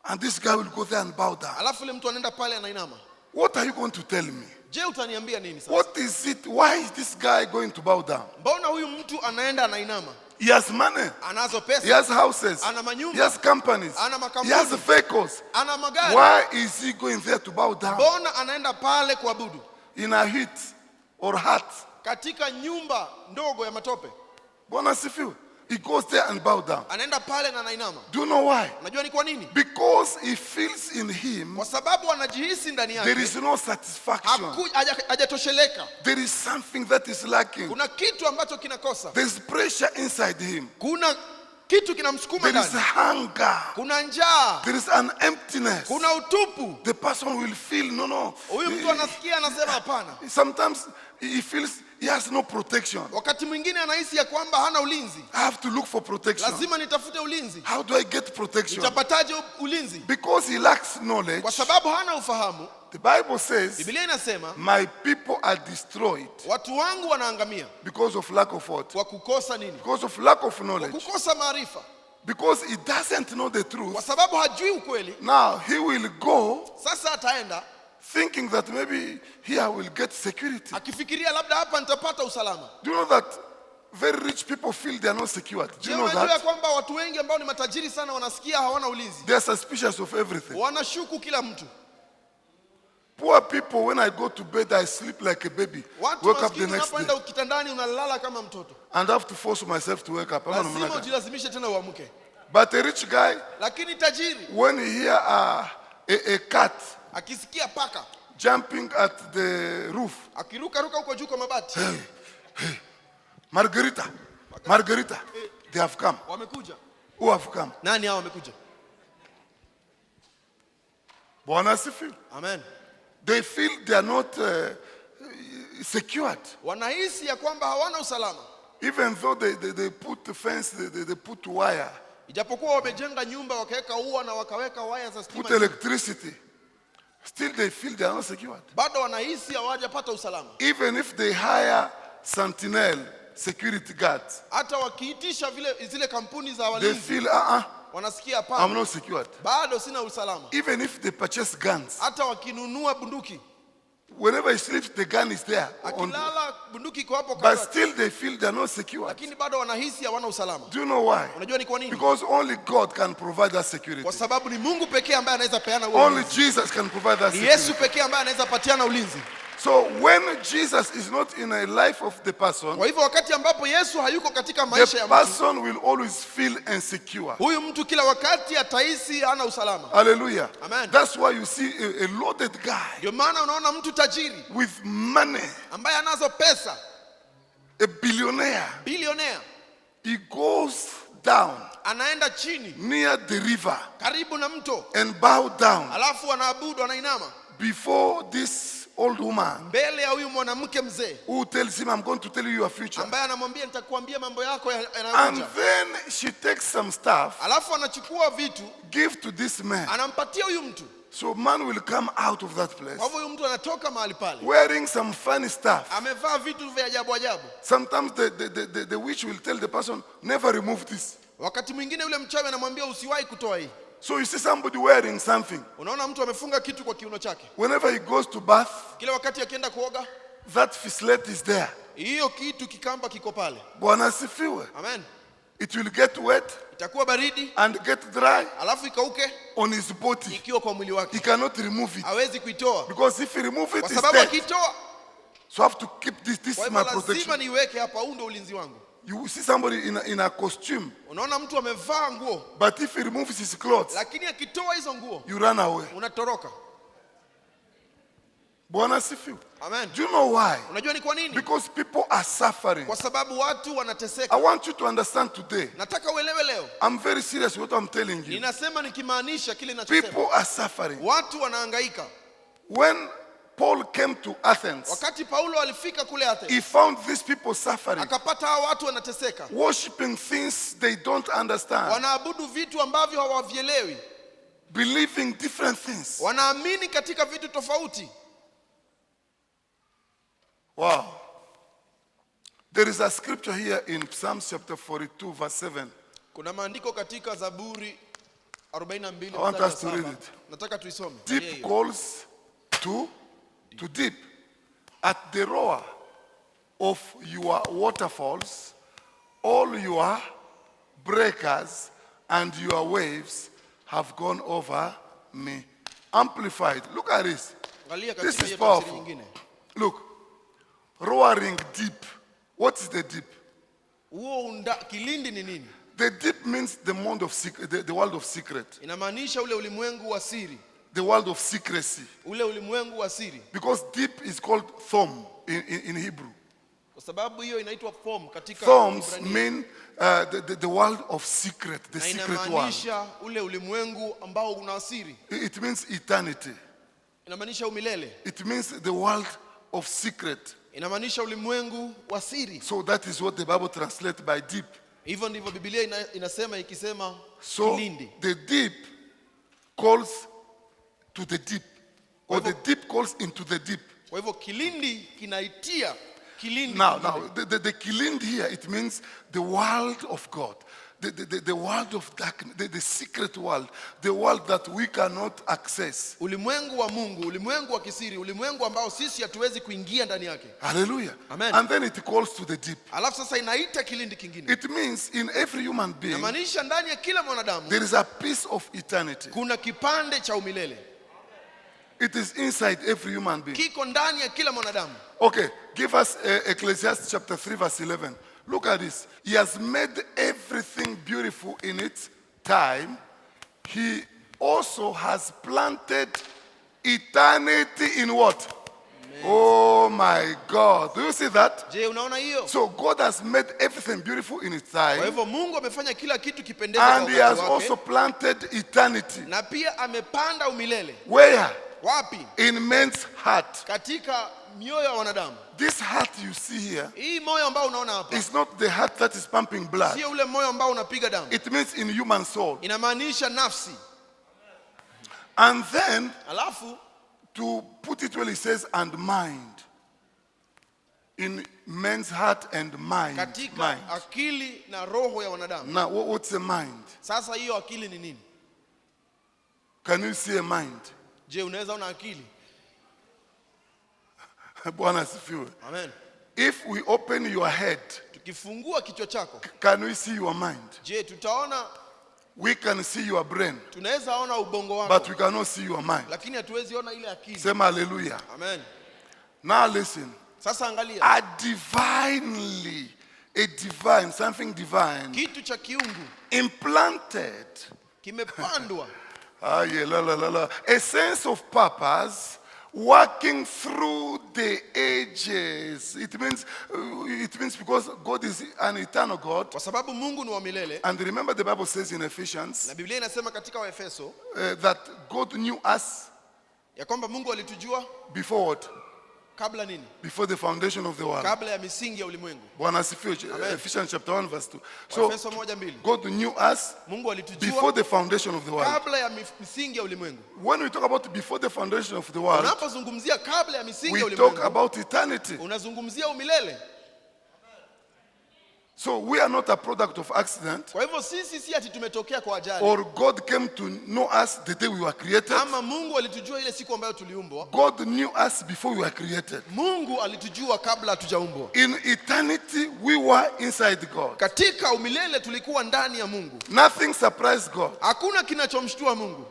And this guy will go there and bow down. Alafu yule mtu anaenda pale anainama. What are you going to tell me? Je, utaniambia nini sasa? What is it? Why is this guy going to bow down? Mbona huyu mtu anaenda anainama? He has money. Anazo He pesa, has houses. ana manyumba, He has companies. ana He makampuni, has vehicles. ana magari. Why is he going there to bow down? Mbona anaenda pale kuabudu In a hut or hut? katika nyumba ndogo ya matope? Bwana sifiwe. He goes there and bow down. Anaenda pale na anainama. Do you know why? Unajua ni kwa nini? Because he feels in him Kwa sababu anajihisi ndani there yake is no satisfaction. hajatosheleka. There is something that is lacking. Kuna kitu ambacho kinakosa. There is pressure inside him. Kuna kitu kinamsukuma There is ndani. hunger. Kuna njaa, There is an emptiness. kuna utupu. The person will feel, no. Huyu mtu anasikia anasema hapana. Sometimes he feels he has no protection. Wakati mwingine anahisi ya kwamba hana ulinzi. I have to look for protection. Lazima nitafute ulinzi. How do I get protection? Nitapataje ulinzi? Because he lacks knowledge. Kwa sababu hana ufahamu. The Bible says, Biblia inasema my people are destroyed watu wangu wanaangamia because of lack of what? kwa kukosa nini? Because of lack of Kwa knowledge. kukosa maarifa. Because he doesn't know the Kwa truth. sababu hajui ukweli. Now he will go Sasa ataenda thinking that maybe here I will get security. akifikiria labda hapa nitapata usalama. Do you know that very rich people feel they are not secured? Do Je, you know unajua that? kwamba watu wengi ambao ni matajiri sana wanasikia hawana ulinzi? They are suspicious of everything. Wanashuku kila mtu. Poor people, when I go to bed, I sleep like a baby. Watu Wake up the maskini next day. unapoenda kitandani unalala kama mtoto. And I have to force myself to wake up. Lazima ujilazimishe tena uamke. But a rich guy, Lakini tajiri when he hear a cat akisikia paka jumping at the roof, akiruka ruka huko juu kwa mabati, Margarita, Margarita, they have come. wamekuja. Who have come? Nani hao wamekuja? Bwana asifiwe. Amen. They feel they are not secured. Wanahisi ya kwamba hawana usalama. Even though they put the fence, they put wire, Ijapokuwa wamejenga nyumba wakaweka ua na wakaweka waya za put stima, electricity, still they feel they are not secured. bado wanahisi hawajapata usalama. Even if they hire sentinel security guards, Hata wakiitisha zile kampuni za they walinzi feel, wanasikia I'm hapana, not secured. bado sina usalama. Even if they purchase guns, Hata wakinunua bunduki, whenever he sleeps, the gun is there. akilala bunduki iko hapo But karibu, still they feel they are not secured. lakini bado wanahisi hawana usalama. Do you know why? Unajua ni kwa nini? Because only God can provide that security. Kwa sababu ni Mungu pekee ambaye anaweza peana huo Only ulinzi. Jesus can provide that Ni security. Yesu pekee ambaye anaweza patiana ulinzi. So when Jesus is not in a life of the person, Kwa hivyo wakati ambapo Yesu hayuko katika maisha the ya mtu, person will always feel insecure. huyu mtu kila wakati atahisi hana usalama. Hallelujah. Amen. That's why you see a loaded guy Ndio maana unaona mtu tajiri with money, ambaye anazo pesa, a billionaire. bilionea, He goes down anaenda chini near the river karibu na mto, and bow down alafu anaabudu, anainama before this old woman mbele ya huyu mwanamke mzee who tells him, I'm going to tell you your future. ambaye anamwambia nitakuambia mambo yako And yanayokuja. then she takes some stuff, Alafu anachukua vitu give to this man. anampatia huyu mtu. So man will come out of that place Kwa hivyo huyu mtu anatoka mahali pale wearing some funny stuff. amevaa vitu vya ajabu ajabu. Sometimes the witch will tell the person, never remove this. Wakati mwingine yule mchawi anamwambia usiwahi kutoa hii. So you see somebody wearing something. Unaona mtu amefunga kitu kwa kiuno chake, Whenever he goes to bath, kila wakati akienda kuoga that fislet is there. hiyo kitu kikamba kiko pale. Bwana asifiwe. Amen. It will get wet itakuwa baridi and get dry alafu ikauke on his body. ikiwa kwa mwili He wake, cannot remove it. hawezi kuitoa Because if he remove it, kwa it's sababu dead. akitoa. So I have to keep this. This Kwa is hivyo my lazima protection. niweke hapa, huu ndio ulinzi wangu. You see somebody in a costume, Unaona mtu amevaa nguo but if he removes his clothes, lakini akitoa hizo nguo you run away. unatoroka. Bwana asifiwe. Amen. Do you know why? Unajua ni kwa nini? Because people are suffering. Kwa sababu watu wanateseka. I want you to understand today. Nataka uelewe leo. I'm very serious with what I'm telling you. Ninasema nikimaanisha kile ninachosema. People are suffering. Watu wanahangaika. When Paul came to Athens, Wakati Paulo alifika kule Athens, he found these people suffering, akapata hao watu wanateseka. worshiping things they don't understand, Wanaabudu vitu ambavyo hawavielewi. believing different things. Wanaamini katika vitu tofauti. Wow. There is a scripture here in Psalms chapter 42 verse 7. Kuna maandiko katika Zaburi 42 I want mstari us to wa read 7. it. Nataka tuisome. Deep calls to deep. At the roar of your waterfalls, all your breakers and your waves have gone over me. Amplified. Look at this. Angalia This katika is hiyo tafsiri powerful. nyingine. Look. Roaring deep. What is the deep? Huo kilindi ni nini? The deep means the world of the world of secret. Inamaanisha ule ulimwengu wa siri. The world of secrecy. Ule ulimwengu wa siri. Because deep is called thom in Hebrew. Kwa sababu hiyo inaitwa form katika Thoms Kiebrania. mean the world of secret, the Na secret world. inamaanisha ule ulimwengu ambao una siri. It means eternity. Inamaanisha umilele. It means the world of secret. Inamaanisha ulimwengu wa siri. So that is what the Bible translates by deep. Hivyo ndivyo Biblia inasema ikisema So kilindi. the deep calls to the deep, or the deep calls into the deep. Kwa hivyo kilindi kinaitia kilindi. Now, kingine. the kilindi here, it means the world of God, the world of darkness, the secret world, the world that we cannot access. Ulimwengu wa Mungu, ulimwengu wa kisiri, ulimwengu ambao sisi hatuwezi kuingia ndani yake. Hallelujah. Amen. And then it calls to the deep. Alafu sasa inaita kilindi kingine. It means in every human being, Inamaanisha ndani ya kila mwanadamu there is a piece of eternity. kuna kipande cha umilele. It is inside every human being. Kiko ndani ya kila mwanadamu. Okay, give us Ecclesiastes chapter 3 verse 11. Look at this. He has made everything beautiful in its time. He also has planted eternity in what? Oh my God. Do you see that? Je, unaona hiyo? So God has made everything beautiful in its Kwa time. hivyo Mungu amefanya kila kitu kipendeze kwa And he has wakati also wake. planted eternity. Na pia amepanda umilele. Where? Wapi? In men's heart. Katika mioyo ya wanadamu. This heart you see here Hii moyo ambao unaona hapa is not the heart that is pumping blood. sio ule moyo ambao unapiga damu. It means in human soul. Inamaanisha nafsi. And then, Alafu to put it well, he says, and mind. In men's heart and mind. katika Mind. akili na roho ya wanadamu. Now, what's a mind? Sasa hiyo akili ni nini? Can you see a mind? Je, unaweza ona akili? Bwana asifiwe. Amen. If we open your head, Tukifungua kichwa chako, can we see your mind? je, tutaona, We can see your brain, tunaweza ona ubongo wako, but we cannot see your mind. lakini hatuwezi ona ile akili. Sema hallelujah. Amen. Now listen. Sasa angalia, Something divine, kitu cha kiungu implanted, kimepandwa, a sense of purpose working through the ages. It means because God is an eternal God. kwa sababu Mungu ni wa milele. And remember the Bible says in Ephesians Na Biblia inasema katika Waefeso that God knew us ya kwamba Mungu alitujua before what? kabla nini? Before the foundation of the world. Kabla ya misingi ya ulimwengu. Bwana asifiwe. Ephesians chapter 1 verse 2. So Waefeso 1:2. God knew us Mungu alitujua before the foundation of the world. kabla ya misingi ya ulimwengu. When we talk about before the foundation of the world, Unapozungumzia kabla ya misingi ya we talk ulimwengu, about eternity. unazungumzia umilele. So we are not a product of accident, Kwa hivyo sisi si ati tumetokea kwa ajali, or God came to know us the day we were created. ama Mungu alitujua ile siku ambayo tuliumbwa. God knew us before we were created. Mungu alitujua kabla hatujaumbwa. In eternity, we were inside God. Katika umilele tulikuwa ndani ya Mungu. Nothing surprised God. Hakuna kinachomshtua Mungu.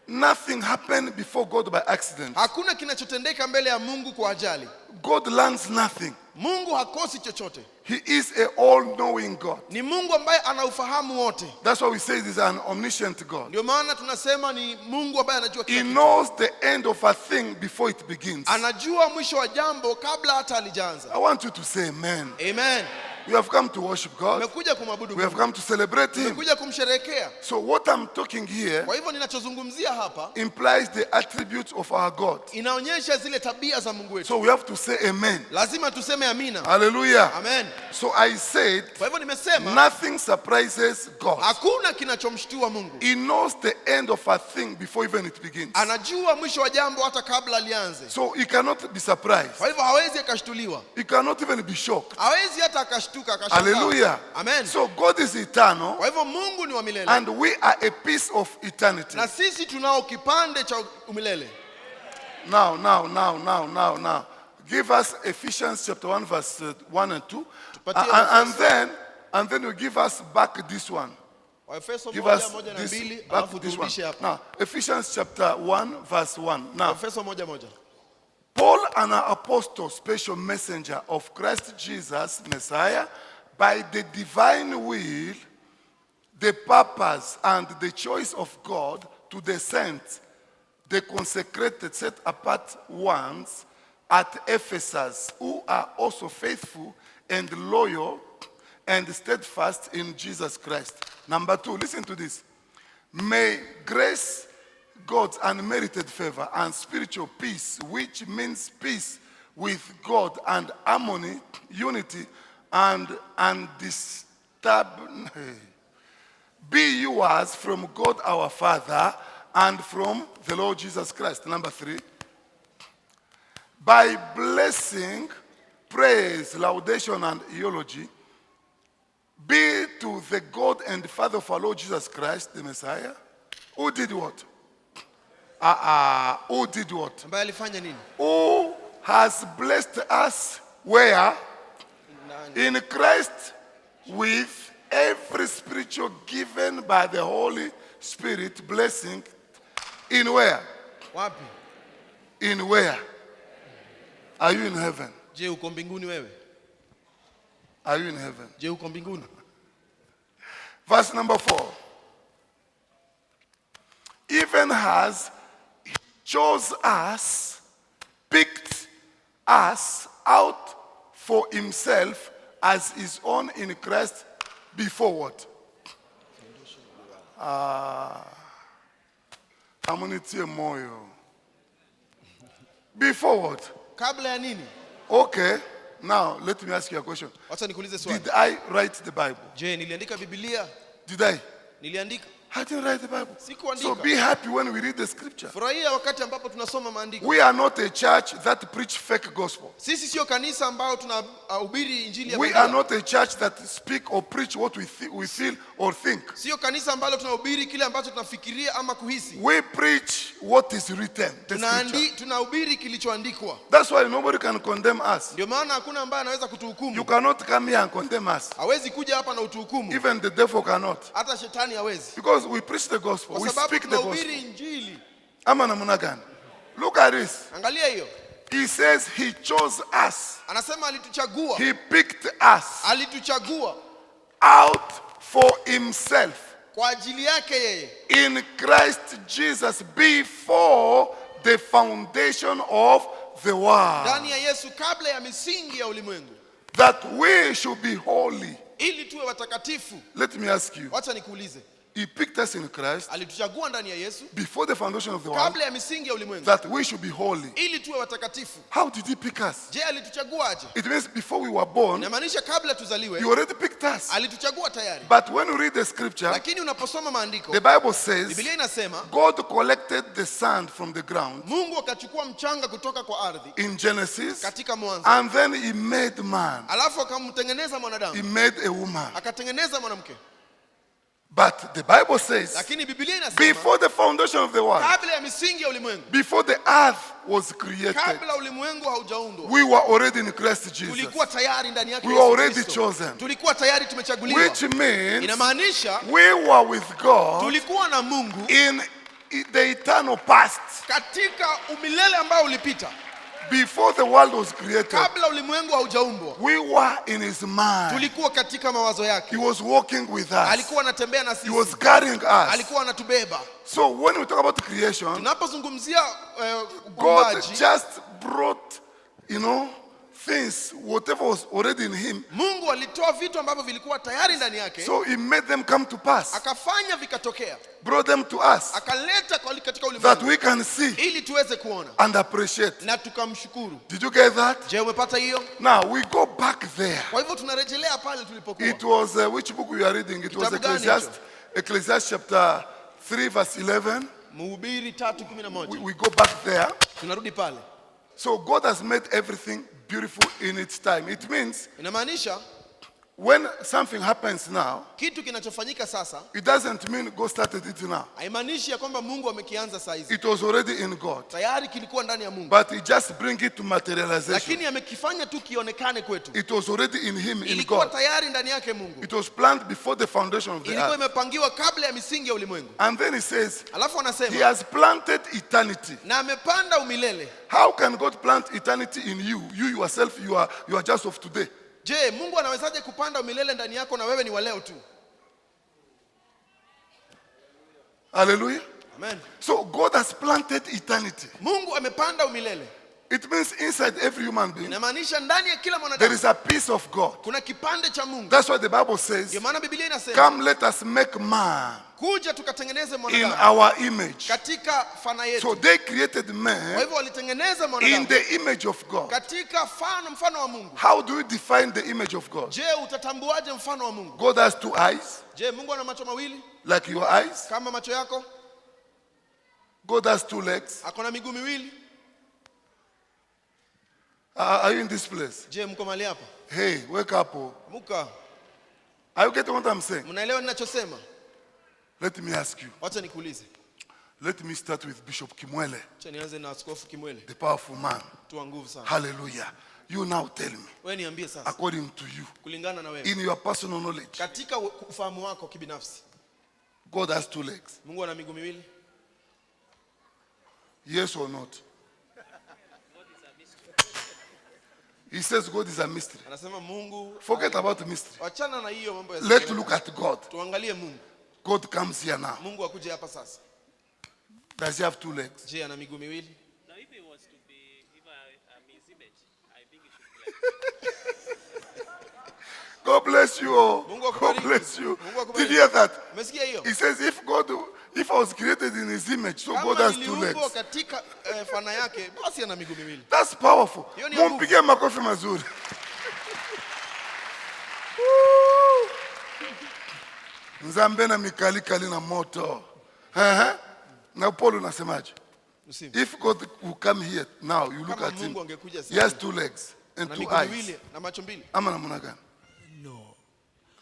Nothing happened before God by accident. Hakuna kinachotendeka mbele ya Mungu kwa ajali. God learns nothing. Mungu hakosi chochote. He is a all-knowing God. Ni Mungu ambaye ana ufahamu wote. That's why we say this is an omniscient God. Ndio maana tunasema ni Mungu ambaye anajua He kila kitu. knows the end of a thing before it begins. Anajua mwisho wa jambo kabla hata halijaanza. I want you to say amen. Amen. We have come to worship God. Tumekuja kumwabudu We have Mungu. come to celebrate Him. Tumekuja kumsherehekea. So what I'm talking here Kwa hivyo ninachozungumzia hapa implies the attributes of our God. inaonyesha zile tabia za Mungu wetu. So we have to say amen. Lazima tuseme amina. Hallelujah. Amen. So I said, Kwa hivyo nimesema nothing surprises God. hakuna kinachomshtua Mungu. He knows the end of a thing before even it begins. Anajua mwisho wa jambo hata kabla alianze. So he cannot be surprised. Kwa hivyo hawezi akashtuliwa. He cannot even be shocked. Hawezi hata akashtuka akashangaa. Hallelujah. Amen. So God is eternal, Kwa hivyo Mungu ni wa milele. and we are a piece of eternity. Na sisi tunao kipande cha umilele. Now. Give us Ephesians chapter 1 verse 1 and 2. Tupatie And then you give us back this one. Waefeso Give us 1:1 na this, 2 back alafu this one. turudishe hapa. Now, Ephesians chapter 1 verse 1. Now, Waefeso 1:1. Paul, an apostle, special messenger of Christ Jesus, Messiah, by the divine will, the purpose, and the choice of God to the saints, the consecrated, set apart ones at Ephesus, who are also faithful and loyal and steadfast in Jesus Christ. Number 2, listen to this. May grace, God's unmerited favor, and spiritual peace, which means peace with God and harmony, unity, and undisturbed, be yours from God our Father and from the Lord Jesus Christ. Number 3, by blessing, praise, laudation, and eulogy, be to the God and Father of our Lord Jesus Christ, the Messiah, who did what? Who did what? Ambaye alifanya nini? Who has blessed us where? In Christ with every spiritual given by the Holy Spirit blessing. In where? Wapi? In where? Are you in heaven? Je, uko mbinguni wewe? Are you in heaven? Je, uko mbinguni? Verse number 4. Even as he chose us, picked us out for himself as his own in Christ before what? Amunitie moyo. Before what? Kabla ya nini? Okay, now let me ask you a question. Wacha nikuulize swali. Did I write the Bible? Je, niliandika Biblia? Did I? Niliandika. I didn't write the Bible. Sikuandika. So be happy when we read the scripture. Furahia wakati ambapo tunasoma maandiko. We are not a church that preach fake gospel. Sisi sio kanisa ambao tunahubiri injili ya We bandia. are not a church that speak or preach what we feel or think. Sio kanisa ambalo tunahubiri kile ambacho tunafikiria ama kuhisi. We preach what is written, the scripture. Tunahubiri kilichoandikwa. That's why nobody can condemn us. Ndio maana hakuna ambaye anaweza You kutuhukumu. cannot come here and condemn us. Hawezi kuja hapa na utuhukumu. Even the devil cannot. Hata shetani hawezi. Because we preach the gospel. Kwa We sababu speak the gospel. tunahubiri injili. Ama namna gani? Look at this. Angalia hiyo. He says he chose us. Anasema alituchagua. He picked us Alituchagua out for himself kwa ajili yake yeye. in Christ Jesus before the foundation of the world, Ndani ya Yesu kabla ya misingi ya ulimwengu. that we should be holy. Ili tuwe watakatifu. Let me ask you, Wacha nikuulize. He picked us in Christ alituchagua ndani ya Yesu before the foundation of the world kabla ya misingi ya ulimwengu that we should be holy. ili tuwe watakatifu. How did he pick us? Je, alituchaguaje? It means before we were born, Inamaanisha kabla he tuzaliwe already picked us. alituchagua tayari. But when you read the scripture, Lakini unaposoma maandiko, the Bible says Biblia inasema God collected the sand from the ground Mungu akachukua mchanga kutoka kwa ardhi in Genesis, katika mwanzo, and then he made man. alafu akamtengeneza He mwanadamu, made a woman. akatengeneza mwanamke. But the Bible says Lakini Biblia inasema before the foundation of the world, kabla ya misingi ya ulimwengu, before the earth was created, kabla ulimwengu haujaundwa, we were already in Christ Jesus. tulikuwa tayari ndani yake We were Yesu already Kristo. chosen. Tulikuwa tayari tumechaguliwa. Which means Inamaanisha we were with God tulikuwa na Mungu in the eternal past. katika umilele ambao ulipita, Before the world was created, kabla ulimwengu haujaumbwa. we were in his mind. Tulikuwa katika mawazo yake. He was walking with us. Alikuwa anatembea na He was sisi, carrying us. alikuwa anatubeba. So when we talk about creation, Tunapozungumzia God uumbaji, just brought, things, whatever was already in him. Mungu alitoa vitu ambavyo vilikuwa tayari ndani yake, So he made them come to pass, akafanya vikatokea, brought them to us, akaleta katika that ulimwengu we can see ili tuweze kuona and appreciate. na tukamshukuru. Did you get that? Je, umepata hiyo? Now we go back there. Kwa hivyo tunarejelea pale tulipokuwa. It was, which book we are reading? It was Kitabu gani Ecclesiastes chapter 3 verse 11. Mhubiri 3:11. We go back there. Tunarudi pale. So God has made everything beautiful in its time. It means Inamaanisha when something happens now, kitu kinachofanyika sasa it doesn't mean God started it now. haimaanishi ya kwamba Mungu amekianza saa hizi. It was already in God. Tayari kilikuwa ndani ya Mungu, But he just bring it to materialization. lakini amekifanya tu kionekane kwetu. It was already in him, in Ilikuwa God. tayari ndani yake Mungu. It was planned before the foundation of the Ilikuwa earth. imepangiwa kabla ya misingi ya ulimwengu. And then he says, Alafu he anasema has planted eternity. na amepanda umilele. How can God plant eternity in you? You yourself, you are just of today. Je, Mungu anawezaje kupanda umilele ndani yako na wewe ni wa leo tu? Hallelujah. Amen. So God has planted eternity. Mungu amepanda umilele. It means inside every human being, Inamaanisha ndani ya kila there mwanadamu is a piece of God. kuna kipande cha Mungu. That's why the Bible says, Ndio maana Biblia inasema come let us make man kuja tukatengeneze in mwanadamu our image. katika fana So yetu. they created Kwa man hivyo walitengeneza in mwanadamu the image of God. katika mfano wa Mungu. How do you define the image of God? Je, utatambuaje mfano wa Mungu? God has two eyes, Je, Mungu ana macho mawili like your eyes. kama macho yako? God has two legs. Ako na miguu miwili? Are you in this place? Je, mko mahali hapa? Hey, wake up. Oh. Muka, Are you getting what I'm saying? mnaelewa ninachosema? Let me ask you. Wacha nikuulize. Let me start with Bishop Kimwele, Acha nianze na Askofu Kimwele. the powerful man. Tu wa nguvu sana. Hallelujah. You now tell me, Wewe niambie sasa, according to you, kulingana na wewe, in your personal knowledge, katika ufahamu wako kibinafsi, God has two legs. Mungu ana miguu miwili? Yes or not? He says God is a mystery. Anasema Mungu. Forget about the mystery. Wachana na hiyo mambo ya Let's siri. look at God. Tuangalie Mungu. God comes here now. Mungu akuje hapa sasa. Does he have two legs? Je, ana miguu miwili? Now, if he was to be, if I'm his image, I think it should be like God bless you all. Mungu God akubariki. bless you. Mungu akubariki. Did you hear that? Umesikia hiyo? He says if I was created in his image, so God Kama has two niliumbwa legs. katika fana yake, basi ana miguu miwili. That's powerful. Hiyo ni nguvu. Mumpigie makofi mazuri. Nzambe na mikalikali na moto. Na Paul unasemaje? Msimu. If God will come here now, you look Kama at him. Mungu angekuja He has sasa. two legs and Na two miguu eyes. miwili na macho mbili. Ama namna gani? No.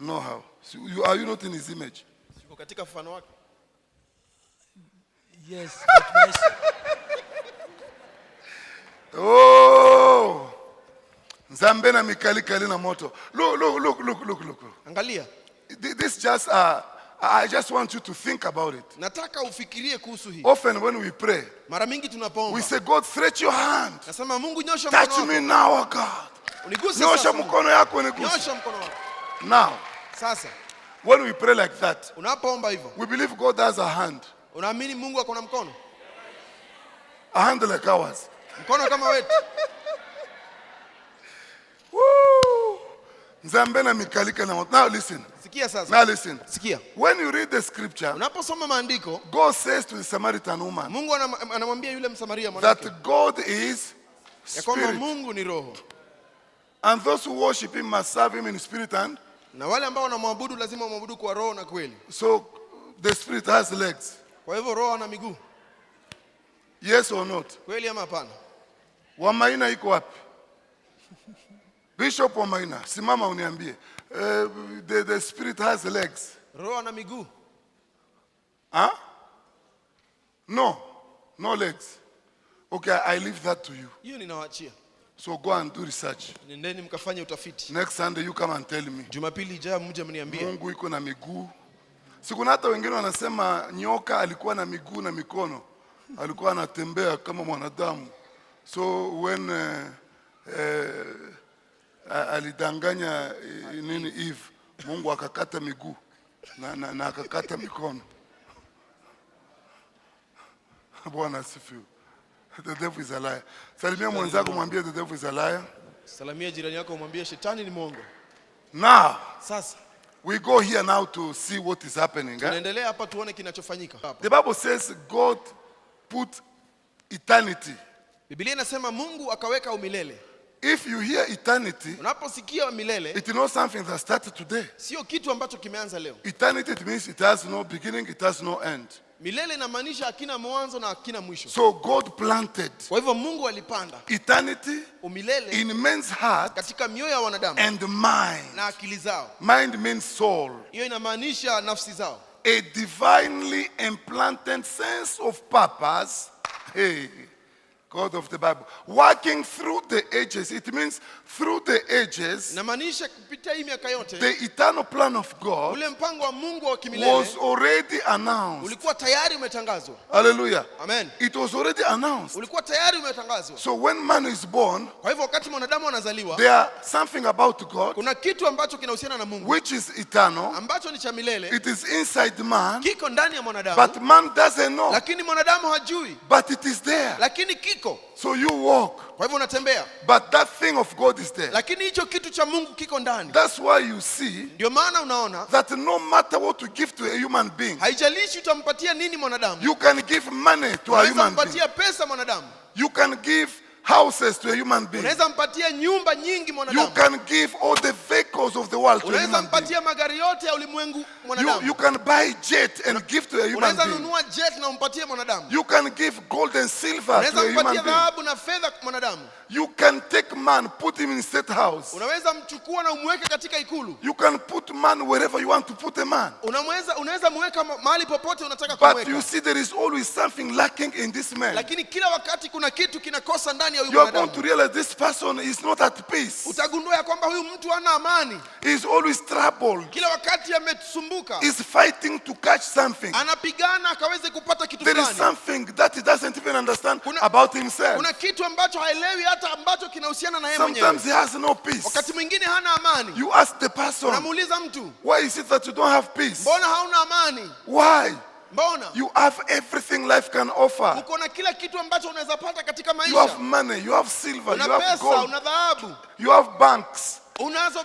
No how? So are you not in his image? Siko katika mfano wake. Yes, but my, Oh! Nzambe na mikalikali na moto. Look. Angalia. This just I just want you to think about it. Nataka ufikirie kuhusu hii. Often when we pray, Mara mingi we tunapoomba, say, God, stretch your hand. nasema Mungu nyosha Touch mkono me wako. now, oh God. Uniguse Nyosha sasa. Mungu. mkono yako niguse. Nyosha mkono wako. Now, Sasa, when we pray like that, unapoomba hivyo, we believe God has a hand. unaamini Mungu ako na mkono? A hand like ours. Mkono kama wetu. Woo! Nzambe na mikalika na moto. Now listen. Sikia sasa. Now listen. Sikia. When you read the scripture, Unaposoma maandiko, God says to the Samaritan woman Mungu anamwambia yule Msamaria mwanamke that God is ya kwamba spirit. Mungu ni roho. And those who worship him must serve him in spirit and Na wale ambao wanamwabudu lazima wamwabudu kwa roho na kweli. so the spirit has legs. Kwa hivyo roho ana miguu. Yes or not? Kweli ama hapana? Wamaina iko wapi? Bishop Wamaina, simama uniambie. The spirit has legs. Roho ana miguu. Huh? No. No legs. Okay, I leave that to you. Hiyo ninawaachia. So go and do research. Nendeni mkafanye utafiti. Next Sunday you come and tell me. Jumapili ijayo mje mniambie. Mungu iko na miguu. Sikuna hata wengine wanasema nyoka alikuwa na miguu na mikono. Alikuwa anatembea kama mwanadamu. So when alidanganya nini Eve, Mungu akakata miguu na akakata mikono. Bwana asifiwe. The devil is a liar. Salimia mwenzako mwambie the devil is a liar. Salamia jirani yako umwambie shetani ni mwongo. Now, Sasa we go here now to see what is happening. tunaendelea hapa tuone kinachofanyika. The Bible says God put eternity. Biblia inasema Mungu akaweka umilele. If you hear eternity, Unaposikia milele, it is not something that started today. sio kitu ambacho kimeanza leo. Eternity, it means it has no beginning, it has no end. Milele inamaanisha hakina mwanzo na hakina mwisho. So God planted Kwa hivyo Mungu alipanda eternity umilele in men's heart katika mioyo ya wanadamu and mind. na akili zao. Mind means soul. Hiyo inamaanisha nafsi zao. A divinely implanted sense of purpose. Hey, God of the Bible. Working through the ages. It means through the ages, Inamaanisha kupitia hii miaka yote the eternal plan of God ule mpango wa Mungu wa was kimilele already announced. ulikuwa tayari umetangazwa. Hallelujah. Amen. It was already announced. Ulikuwa tayari umetangazwa. So when man is born, Kwa hivyo wakati mwanadamu anazaliwa, there are something about God kuna kitu ambacho kinahusiana na Mungu which is eternal. ambacho ni cha milele, It is inside man, kiko ndani ya mwanadamu, but man doesn't know. lakini mwanadamu hajui, But it is there. lakini kiko. So you walk, Kwa hivyo unatembea, but that thing of God is there. lakini hicho kitu cha Mungu kiko ndani. That's why you see Ndio maana unaona that no matter what you give to a human being, haijalishi utampatia nini mwanadamu. you can give money to a Unaweza human being. mpatia pesa mwanadamu, You can give houses to a human being. unaweza mpatia nyumba nyingi You mwanadamu, can give all the vehicles of the world to a unaweza human being. mpatia magari yote ya ulimwengu You mwanadamu, can buy jet and give to a human unaweza being. nunua jet na umpatie mwanadamu, You can give gold and silver to unaweza a human mpatia being. dhahabu na fedha mwanadamu, You can take man, put him in state house. unaweza mchukua na umweke katika ikulu, You can put man wherever you want to put a man. unaweza mweka mahali popote unataka But you kumweka, see there is always something lacking in this man. lakini kila wakati kuna kitu kinakosa ndani ya huyu You are going to mwanadamu. realize this person is not at peace. Utagundua ya kwamba huyu mtu hana amani, He is always troubled. kila wakati amesumbuka, He is fighting to catch something. anapigana akaweze kupata kitu There is fulani. something that he doesn't even understand Kuna- about himself. Kuna kitu ambacho haelewi hata ambacho kinahusiana na yeye mwenyewe. Sometimes he has no peace. Wakati mwingine hana amani. You ask the person, Unamuuliza mtu, why is it that you don't have peace? mbona hauna amani? Why? Mbona You have everything life can offer. uko na kila kitu ambacho unaweza pata katika You have maisha? money, you have silver, Una you have pesa, gold, una dhahabu, you have banks, unazo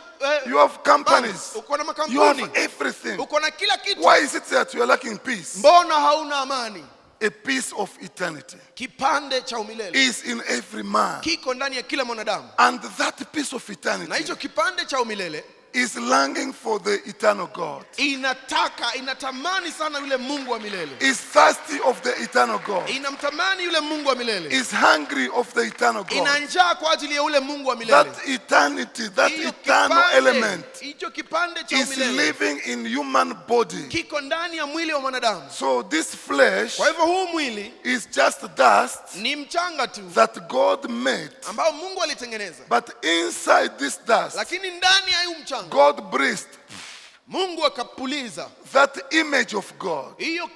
you have companies, banks, uko na you makampuni, have everything. uko na kila kitu. Why is it that you are lacking peace? Mbona hauna amani? A piece of eternity Kipande cha umilele is in every man. kiko ndani ya kila mwanadamu, And that piece of na eternity hicho kipande cha umilele is longing for the eternal God. inatamani sana yule Mungu wa milele, Is thirsty of the eternal God. inamtamani yule Mungu wa milele, Is hungry of the eternal ina God. njaa kwa ajili ya yule Mungu wa milele. That eternity, that Hiyo eternal kipande, element hicho kipande cha is umilele living in human body. kiko ndani ya mwili wa mwanadamu. So this flesh Kwa hivyo huu mwili is just dust ni mchanga tu that God made. ambao Mungu alitengeneza, But inside this dust, lakini ndani ya huu mchanga God breathed Mungu akapuliza that image of God. hiyo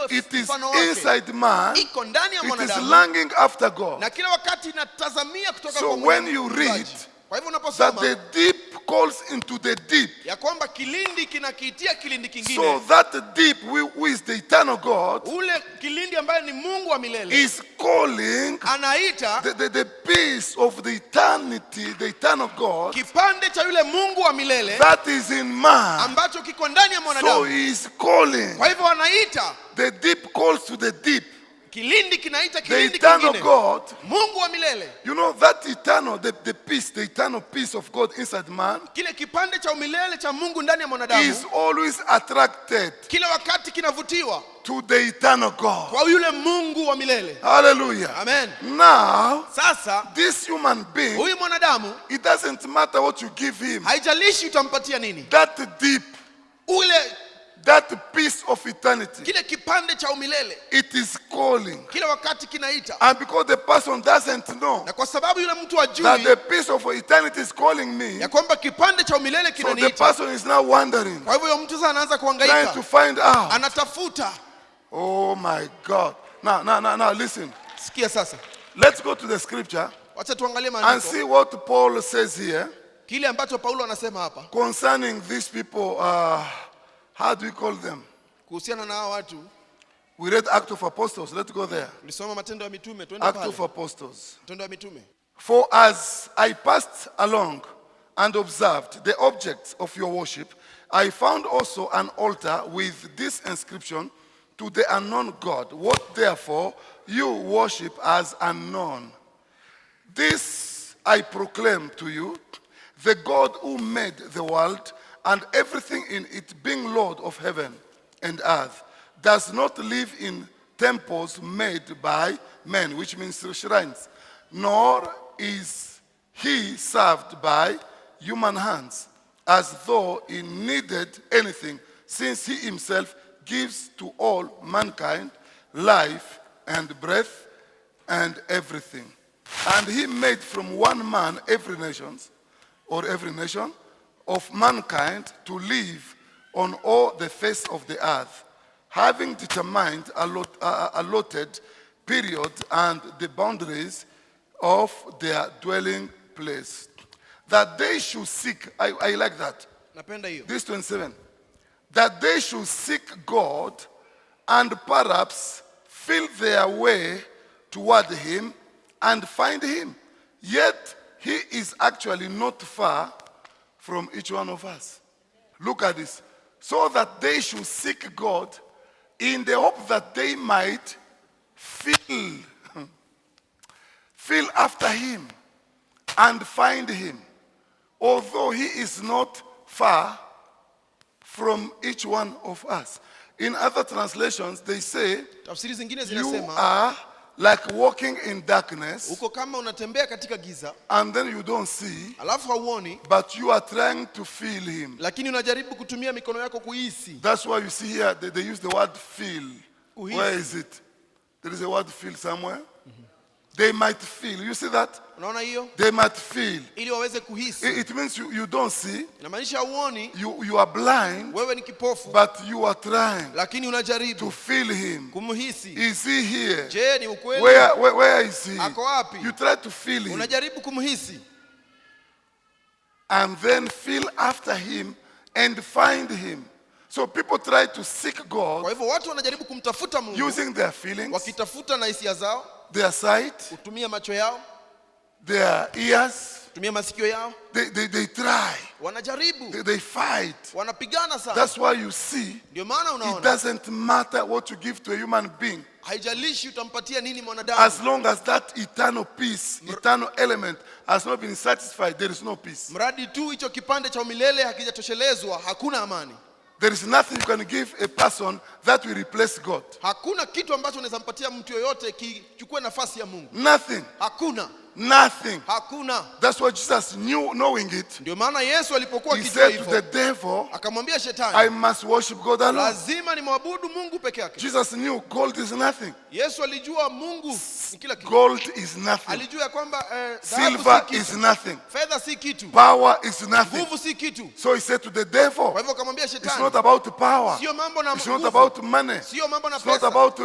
It is mfano wake, inside man. iko ndani ya It is mwanadamu, longing after God. na kila wakati inatazamia kutoka So kwa when Mungu you muumbaji. read Kwa hivyo That unaposoma the deep calls into the deep. ya kwamba kilindi kinakiitia kilindi So kingine. that deep, who is the eternal God, Ule kilindi ambaye ni Mungu wa milele is calling anaita the piece of the eternity, the eternal God, kipande cha yule Mungu wa milele that is in man. ambacho kiko ndani ya So mwanadamu. he is calling. Kwa hivyo wanaita The deep calls to the deep. kilindi kinaita The kilindi eternal kingine. God, Mungu wa milele, you know that eternal, the peace, the eternal peace of God inside man kile kipande cha umilele cha Mungu ndani ya mwanadamu, is always attracted kila wakati kinavutiwa to the eternal God. kwa yule Mungu wa milele. Hallelujah. Amen. Now, Sasa this human being, huyu mwanadamu it doesn't matter what you give him. haijalishi utampatia nini, That deep, ule that piece of eternity, kile kipande cha umilele it is calling. kila wakati kinaita, And because the person doesn't know na kwa sababu yule mtu that the ajui piece of eternity is calling me, ya kwamba kipande cha umilele so the kinaniita, person is now wondering, kwa hivyo mtu sasa anaanza trying kuhangaika, to find out. anatafuta. Oh my God. Now, listen. Sikia sasa, Let's go to the scripture wacha tuangalie and maandiko see what Paul says here kile ambacho Paulo anasema hapa concerning these people. How do we call them? kuhusiana na hao watu. We read Act of Apostles. Let's go there. Tulisoma Matendo ya Mitume, twende Act pale. of Apostles. Matendo ya Mitume. For as I passed along and observed the objects of your worship, I found also an altar with this inscription, to the unknown God. What therefore you worship as unknown? This I proclaim to you, the God who made the world and everything in it, being Lord of heaven and earth, does not live in temples made by men, which means shrines, nor is he served by human hands, as though he needed anything, since he himself gives to all mankind life and breath and everything. And he made from one man every nation of mankind to live on all the face of the earth, having determined allotted period and the boundaries of their dwelling place, that they should seek. I like that. Napenda hiyo. This 27. That they should seek God and perhaps feel their way toward him and find him. Yet he is actually not far from each one of us. Look at this. So that they should seek God in the hope that they might feel after him and find him, although he is not far from each one of us. In other translations, they say, Tafsiri zingine you zinasema are like walking in darkness, uko kama unatembea katika giza, and then you don't see, alafu hauoni, but you are trying to feel him. lakini unajaribu kutumia mikono yako kuhisi. That's why you see here, they use the word feel. Uhisi. Where is it? There is a word feel somewhere. They might feel. You see that? Unaona hiyo? They might feel. Ili waweze kuhisi. It means you don't see. Inamaanisha hauoni, You are blind, wewe ni kipofu, but you are trying lakini to unajaribu feel him. kumhisi. Is he here? Je, ni ukweli? Where is he? Ako wapi? You try to feel him Unajaribu kumhisi and then feel after him and find him. So people try to seek Kwa God hivyo watu wanajaribu kumtafuta Mungu using their feelings, wakitafuta na hisia zao, their sight, kutumia macho yao, their ears. kutumia masikio yao, They try. wanajaribu, They fight. wanapigana sana. That's why you see, Ndio maana it unaona doesn't matter what you give to a human being. haijalishi utampatia nini mwanadamu, As long as that eternal peace, eternal element has not been satisfied, there is no peace. mradi tu hicho kipande cha umilele hakijatoshelezwa, hakuna amani. There is nothing you can give a person that will replace God. Hakuna kitu ambacho unaweza mpatia mtu yoyote kichukue nafasi ya Mungu. Nothing. Hakuna, Nothing. hakuna. That's what Jesus knew, knowing it. Ndio maana Yesu alipokuwa He akijua said to the hivyo, devil, akamwambia I shetani, must worship God alone. lazima nimwabudu Mungu peke yake. Jesus knew gold is nothing. Yesu alijua Mungu ni kila kitu. Gold is nothing. Alijua ya kwamba Silver dhahabu si is kitu, nothing. fedha si kitu, Power is nothing. nguvu si kitu. So he said to the devil, Kwa hivyo akamwambia it's not shetani, about power. sio mambo na It's not nguvu, about money. sio mambo na It's not pesa, about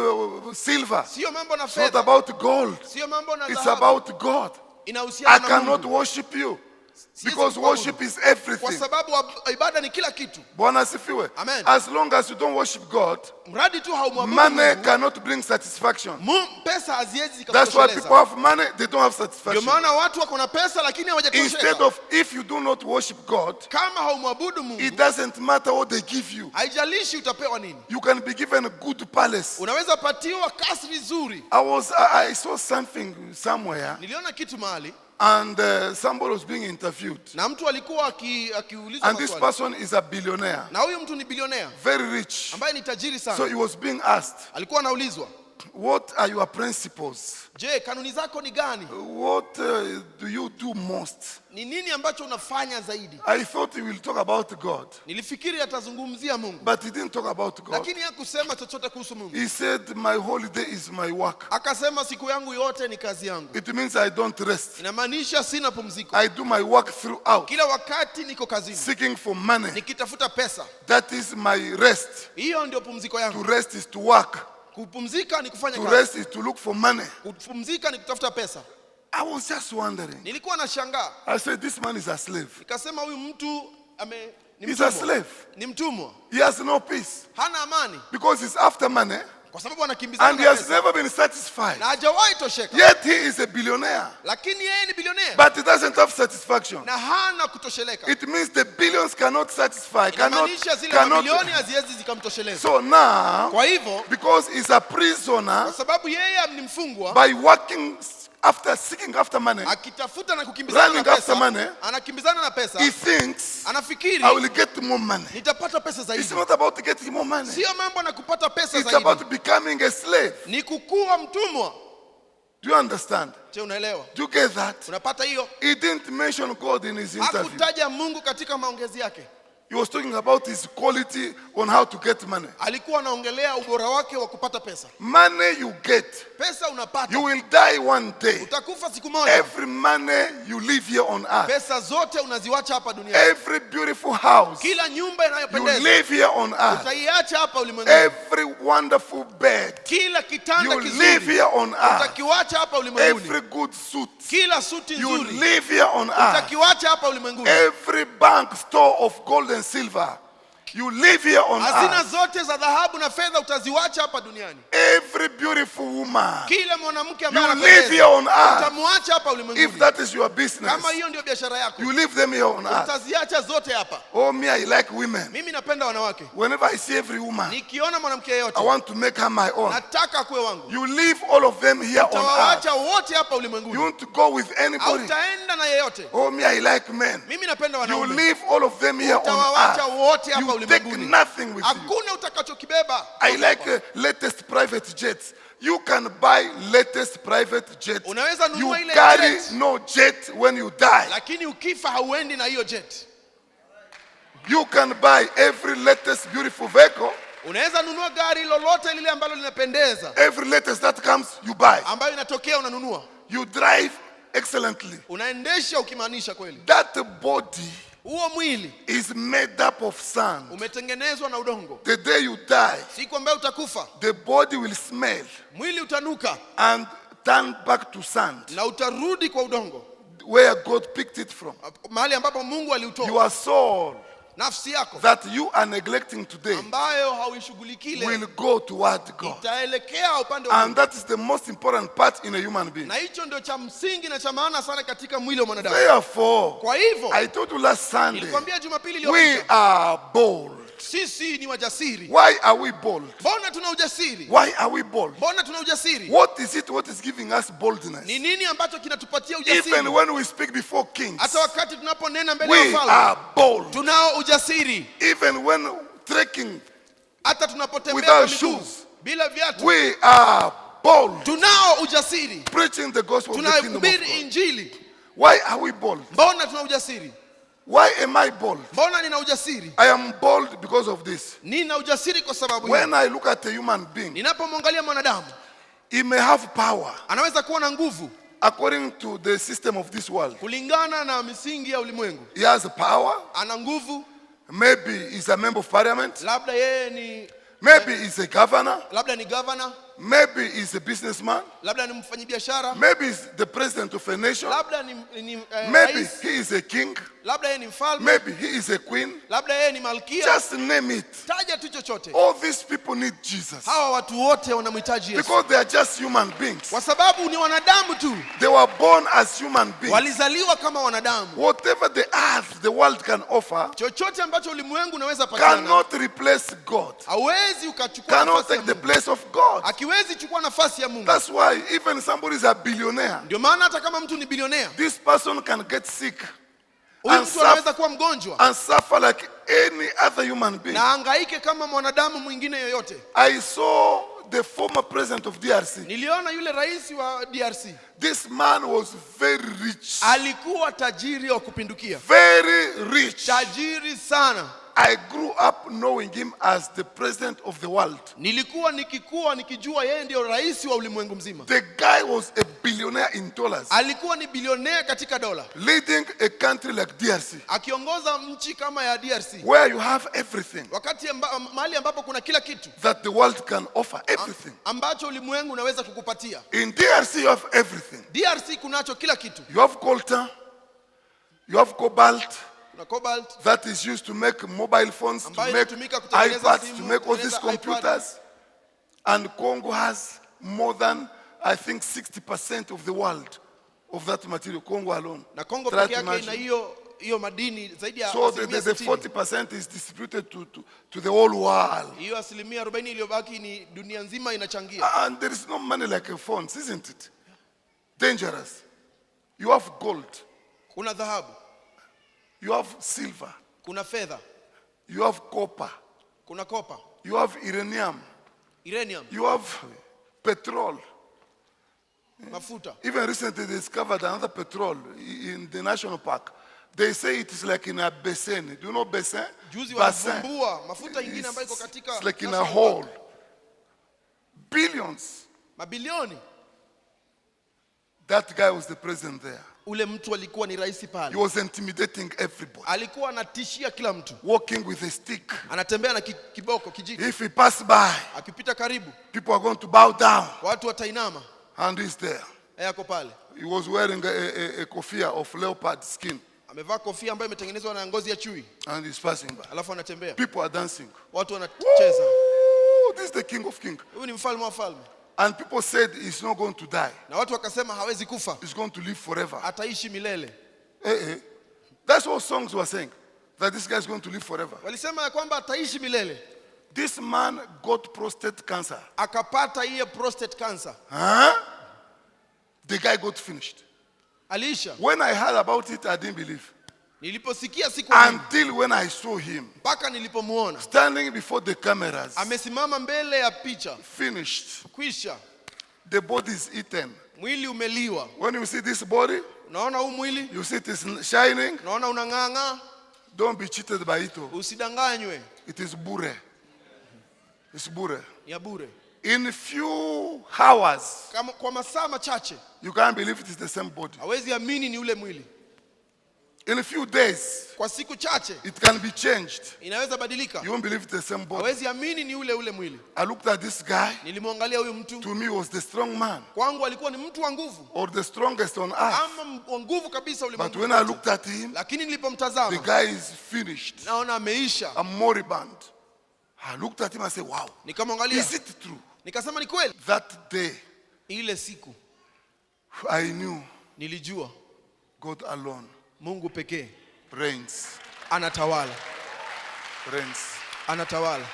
silver. sio mambo na It's not fedha, about gold. sio mambo na It's dhahabu. about God. I Inahusiana na cannot Mungu. worship you Because kuabudu. worship is Kwa everything. sababu ibada ni kila kitu. Bwana asifiwe. Amen. As long as you don't worship God, Mradi tu haumwabudu money Mungu, cannot bring satisfaction. pesa haziwezi That's why people zikatosheleza. have money, they don't have Ndio satisfaction. maana watu wako na pesa lakini Instead hawajatosheka. of, if you do not worship God, Kama haumwabudu Mungu, it doesn't matter what they give you. haijalishi utapewa nini. You can be given a good palace. Unaweza patiwa kasri nzuri. I saw something somewhere, Niliona kitu mahali and somebody was being interviewed. na mtu alikuwa akiulizwa And this maswali. person is a billionaire, Na huyu mtu ni bilionea very rich. ambaye ni tajiri So sana. he was being asked, Alikuwa anaulizwa, what are your principles? je, kanuni zako ni gani? What do you do most? Ni nini ambacho unafanya zaidi? I thought he will talk about God, Nilifikiri atazungumzia Mungu, but he didn't talk about God. lakini hakusema chochote kuhusu Mungu. He said, my holiday is my work. Akasema siku yangu yote ni kazi yangu. It means I don't rest. Inamaanisha sina pumziko. I do my work throughout, Kila wakati niko kazini seeking for money. nikitafuta pesa. That is my rest. Hiyo ndio pumziko To yangu. rest is to work. Kupumzika ni kufanya To kazi. rest is to look for money. Kupumzika ni kutafuta pesa. I was just wondering. Nilikuwa nashangaa. I said, this man is a slave. Nikasema huyu mtu ni He's a mtumwa. slave. Ni mtumwa. He has no peace Hana amani because he's after money kwa sababu anakimbizana and he na has pesa. never been satisfied. Na hajawahi tosheka. Yet he is a billionaire, Lakini yeye ni bilionea but he doesn't have satisfaction. na hana kutosheleka. It means the billions cannot satisfy, Inamaanisha zile cannot. mabilioni haziwezi zikamtosheleza. So now, Kwa hivyo, because he's a kwa prisoner, sababu yeye ni mfungwa, by working after, seeking after money, akitafuta na kukimbizana na running after money, pesa, anakimbizana na pesa, he thinks, anafikiri I will get more money. nitapata pesa It's zaidi. not about getting more money. Sio mambo na kupata pesa It's zaidi, about becoming a slave. ni kukuwa mtumwa. Do you understand? Je, unaelewa? Do you get that? Unapata hiyo? He didn't mention God in his interview. Hakutaja Mungu katika maongezi yake. He was talking about his quality on how to get money. Alikuwa anaongelea ubora wake wa kupata pesa. Money you get, Pesa unapata, you will die one day. utakufa siku moja. Every money you live here on earth, Pesa zote unaziwacha hapa duniani. every beautiful house Kila nyumba you inayopendeza live here on earth, utaiacha hapa ulimwenguni. every wonderful bed Kila kitanda you live kizuri here on earth, utakiwacha hapa ulimwenguni. every good suit Kila suti you nzuri live here on earth, utakiwacha hapa ulimwenguni. every bank store of gold and silver you live here on Hazina earth, zote za dhahabu na fedha utaziwacha hapa duniani. every beautiful woman Kila mwanamke ambaye you live here on earth. utamwacha hapa If ulimwenguni. that is your business, Kama hiyo ndio biashara yako, you leave them here on earth. utaziacha zote hapa. Oh, me, I like women. Mimi napenda wanawake. Whenever I see every woman, Nikiona mwanamke I yeyote want to make her my own. nataka kuwe wangu. You leave all of them here on earth. Utawawacha wote hapa You ulimwenguni. want to go with anybody? Hautaenda na yeyote. Oh, me, I like men. Mimi napenda You wanaume. leave all of them here on Utawawacha earth. wote hapa You take ulimwenguni. nothing with you. Hakuna utakachokibeba. I like latest private jets. You can buy latest private jet. Unaweza You nunua ile carry jet, no jet when you die. lakini ukifa hauendi na hiyo jet. You can buy every latest beautiful vehicle. Unaweza nunua gari lolote lile ambalo linapendeza, Every latest that comes, you buy. ambayo inatokea unanunua. You drive excellently. Unaendesha ukimaanisha kweli. That body Huo mwili is made up of sand. umetengenezwa na udongo. The day you die, Siku ambayo utakufa, the body will smell mwili utanuka and turn back to sand, na utarudi kwa udongo, where God picked it from. mahali ambapo Mungu aliutoa. Your soul Nafsi yako that you are neglecting today ambayo hauishughulikii leo will go toward God. itaelekea upande wa And Mungu. that is the most important part in a human being. Na hicho ndio cha msingi na cha maana sana katika mwili wa mwanadamu. Therefore, Kwa hivyo I told you last Sunday, nilikwambia Jumapili we iliyopita, are bold. sisi ni wajasiri. Why are we bold? Mbona tuna ujasiri? Why are we bold? Mbona tuna ujasiri? What is it what is giving us boldness? Ni nini ambacho kinatupatia Even ujasiri? when we speak before kings, Hata wakati tunaponena mbele we ya wafalme are bold. tunao ujasiri. Even when trekking, Hata tunapotembea Without kwa miguu shoes. bila viatu we are bold. tunao ujasiri. Preaching the gospel of the kingdom of Tunahubiri God. injili. Why are we bold? Mbona tuna ujasiri? Why am I bold? Mbona nina ujasiri? I am bold because of this. Nina ujasiri kwa sababu hii. When I look at a human being, Ninapomwangalia mwanadamu, he may have power anaweza kuwa na nguvu according to the system of this world. kulingana na misingi ya ulimwengu. He has power. Ana nguvu, Maybe he's a member of parliament. labda yeye ni Maybe he's a governor. labda ni governor, Maybe he's a businessman. labda ni mfanyabiashara, Maybe he's the president of a nation. labda ni Maybe rais, he is a king. labda yeye ni mfalme, Maybe he is a queen. labda yeye ni malkia. Just name it. Taja tu chochote. All these people need Jesus. Hawa watu wote wanamhitaji Yesu Because they are just human beings. kwa sababu ni wanadamu tu, They were born as human beings. walizaliwa kama wanadamu. Whatever the earth, the world can offer, Chochote ambacho ulimwengu unaweza patikana cannot replace God. hawezi ukachukua Cannot nafasi ya take the Mungu, place of God. akiwezi chukua nafasi ya Mungu. That's why even somebody is a billionaire, Ndio maana hata kama mtu ni bilionea, this person can get sick huyu and mtu anaweza suffer, kuwa mgonjwa and suffer like any other human being. na hangaike kama mwanadamu mwingine yoyote. I saw the former president of DRC. Niliona yule rais wa DRC This man was very rich. alikuwa tajiri wa kupindukia, Very rich. tajiri sana. I grew up knowing him as the president of the world. Nilikuwa nikijua yeye ndio rais wa ulimwengu mzima. The guy was a billionaire in dollars, Alikuwa ni bilionea katika dola, leading a country like DRC, akiongoza nchi kama ya DRC, where you have everything wakati mahali ambapo kuna kila kitu that the world can offer. Everything. ambacho ulimwengu unaweza kukupatia. In DRC, you have everything. DRC kunacho kila kitu. You have coltan, you have cobalt, Kuna cobalt that is used to make mobile phones, to ambayo make inatumika kutengeneza iPads, simu, to make all these kutengeneza computers. And Congo has more than, I think, 60% of the world of that material. Congo alone. na Kongo Try peke to yake ina imagine. hiyo madini zaidi ya So the 60%. 40% is distributed to the whole world. Hiyo 40% iliyobaki ni dunia nzima inachangia. And there is no money like a phones, isn't it? Dangerous. You have gold, Kuna dhahabu, you have silver, kuna fedha, you have copper, kuna kopa, you have uranium, uranium, you have petrol. mafuta. Even recently they discovered another petrol in the national park. They say it is like in a basin. Do you know basin? Juzi Basin. walivumbua mafuta ingine ambayo iko katika It's like in a national hole. park. Billions. Mabilioni. That guy was the president there. Ule mtu alikuwa ni rais He pale, was intimidating everybody. alikuwa anatishia kila mtu, Walking with a stick. anatembea na kiboko kijiti, If he passed by, akipita karibu people are going to bow down. watu watainama. And he's there. Yeye ako pale, He was wearing a kofia of leopard skin. amevaa kofia ambayo imetengenezwa na ngozi ya chui, And he's passing by. alafu anatembea, People are dancing. watu wanacheza. Ooh, this is the king of kings. Huyu ni mfalme wa falme, And people said he's not going to die. na watu wakasema hawezi kufa, He's going to live forever. ataishi milele. That's what songs were saying. That this guy is going to live forever. Walisema ya kwamba ataishi milele. This man got prostate cancer. Akapata hiyo prostate cancer, Huh? The guy got finished. aliisha. When I heard about it, I didn't believe. Niliposikia siku Until when I saw him mpaka nilipomuona standing before the cameras, amesimama mbele ya picha, finished. kwisha, The body is eaten. mwili umeliwa. When you see this body, Unaona huu mwili, you see it is shining. unaona unang'ang'a, Don't be cheated by it. usidanganywe, It is bure. It's bure. ni ya bure. In few hours, Kama kwa masaa machache you can't believe it is the same body. hawezi amini ni ule mwili. In a few days, Kwa siku chache it can be changed. inaweza badilika, You won't believe it's the same body. hawezi amini ni ule mwili. I looked at this guy. Nilimwangalia huyu mtu, To me, he was the strong man kwangu alikuwa ni mtu wa nguvu, or the strongest on earth. ama wa nguvu kabisa But ulimwengu. when I looked at him, Lakini the nilipomtazama guy is finished. naona ameisha. A moribund. I looked at him and said, wow, Nikamwangalia is it true? nikasema ni kweli. That day, Ile siku I knew nilijua God alone Mungu pekee reigns. anatawala, Reigns. anatawala.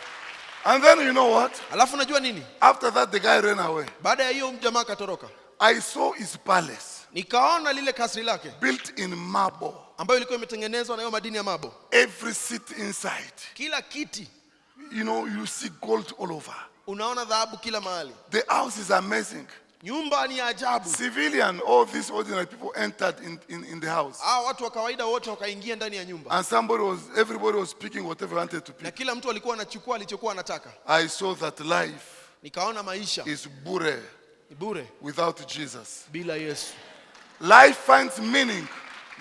And then you know what? Alafu najua nini? After that, the guy ran away. Baada ya hiyo jamaa akatoroka, I saw his palace nikaona lile kasri lake built in marble. ambayo ilikuwa imetengenezwa na hiyo madini ya mabo. Every seat inside. Kila kiti You know, you see gold all over. unaona dhahabu kila mahali. The house is amazing. Nyumba ni ya ajabu. Civilian, all these ordinary people entered in the house. Watu wa kawaida wote wakaingia ndani ya nyumba, And everybody was picking whatever he wanted to na pick. kila mtu alikuwa anachukua alichokuwa anataka. I saw that life Nikaona maisha is bure ni bure without Jesus. bila Yesu. Life finds meaning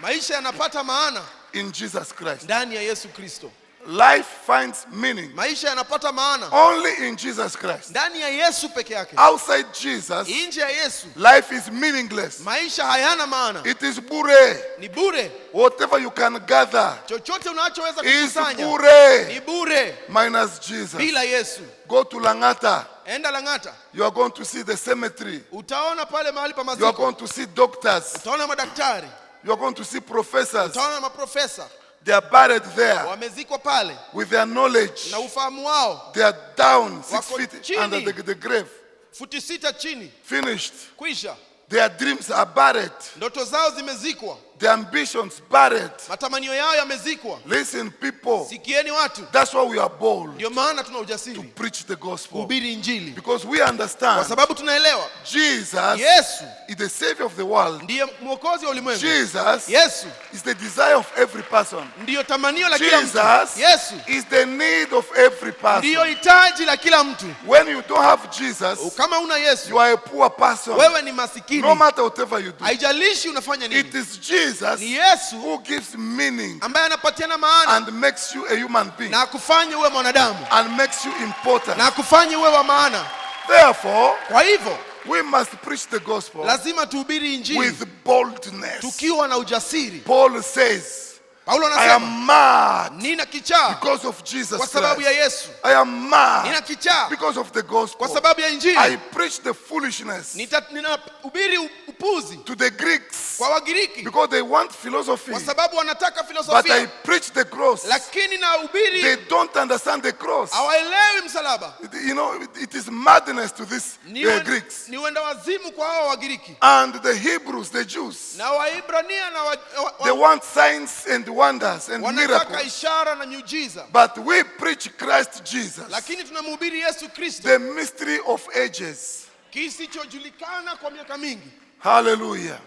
Maisha yanapata maana in Jesus Christ. ndani ya Yesu Kristo. Life finds meaning maisha yanapata maana only in Jesus Christ. ndani ya Yesu peke yake. Outside Jesus, Nje ya Yesu life is meaningless. maisha hayana maana, It is bure. ni bure. Whatever you can gather Chochote unachoweza is kukusanya bure ni bure minus Jesus. bila Yesu. Go to Langata. Enda Lang'ata, You are going to see the cemetery. utaona pale mahali pa You are maziko, going to see doctors. utaona madaktari, You are going to see professors. utaona maprofesa They are buried there wamezikwa pale with their knowledge. na ufahamu wao, They are down 6 Wako feet chini. under the grave. futi 6 chini, Finished. kwisha. Their dreams are buried. Ndoto zao zimezikwa, Their ambitions buried. matamanio yao yamezikwa. Listen, people. Sikieni watu, That's why we are bold ndio maana tuna to ujasiri preach the gospel. kuhubiri Injili, Because we kwa understand sababu tunaelewa Jesus Yesu is the Savior of the world. ndiye mwokozi wa ulimwengu. Jesus Yesu is the desire of every person. ndiyo tamanio la kila mtu. Jesus Yesu is the need of every ndiyo person. hitaji la kila mtu. When you don't have Jesus, Kama una Yesu, you are a poor person. wewe ni No masikini. matter whatever you do. Haijalishi unafanya It nini, is Jesus ni Yesu who gives meaning ambaye anapatiana maana and makes you a human being na kufanya uwe mwanadamu and makes you important. na kufanya uwe wa maana. Therefore, Kwa hivyo we must preach the gospel lazima tuhubiri Injili with boldness. tukiwa na ujasiri. Paul says, Paulo I anasema am mad nina kichaa because of Jesus kwa sababu ya Christ. Yesu, I am mad nina kichaa because of the kwa gospel. sababu ya I Injili. preach the foolishness Ninahubiri upuzi to the Greeks kwa Wagiriki because they want philosophy. kwa sababu wanataka But I filosofia, preach the cross. lakini They nahubiri don't understand the cross. hawaelewi msalaba. You know, it is madness to these Greeks. Ni uenda wazimu kwa hao Wagiriki And the Hebrews, the Jews, na Waibrania na they want signs and wonders and wanataka miracles. ishara na miujiza, But we preach Christ Jesus, lakini tunamhubiri Yesu Kristo, the mystery of ages. kisichojulikana kwa miaka mingi. Hallelujah.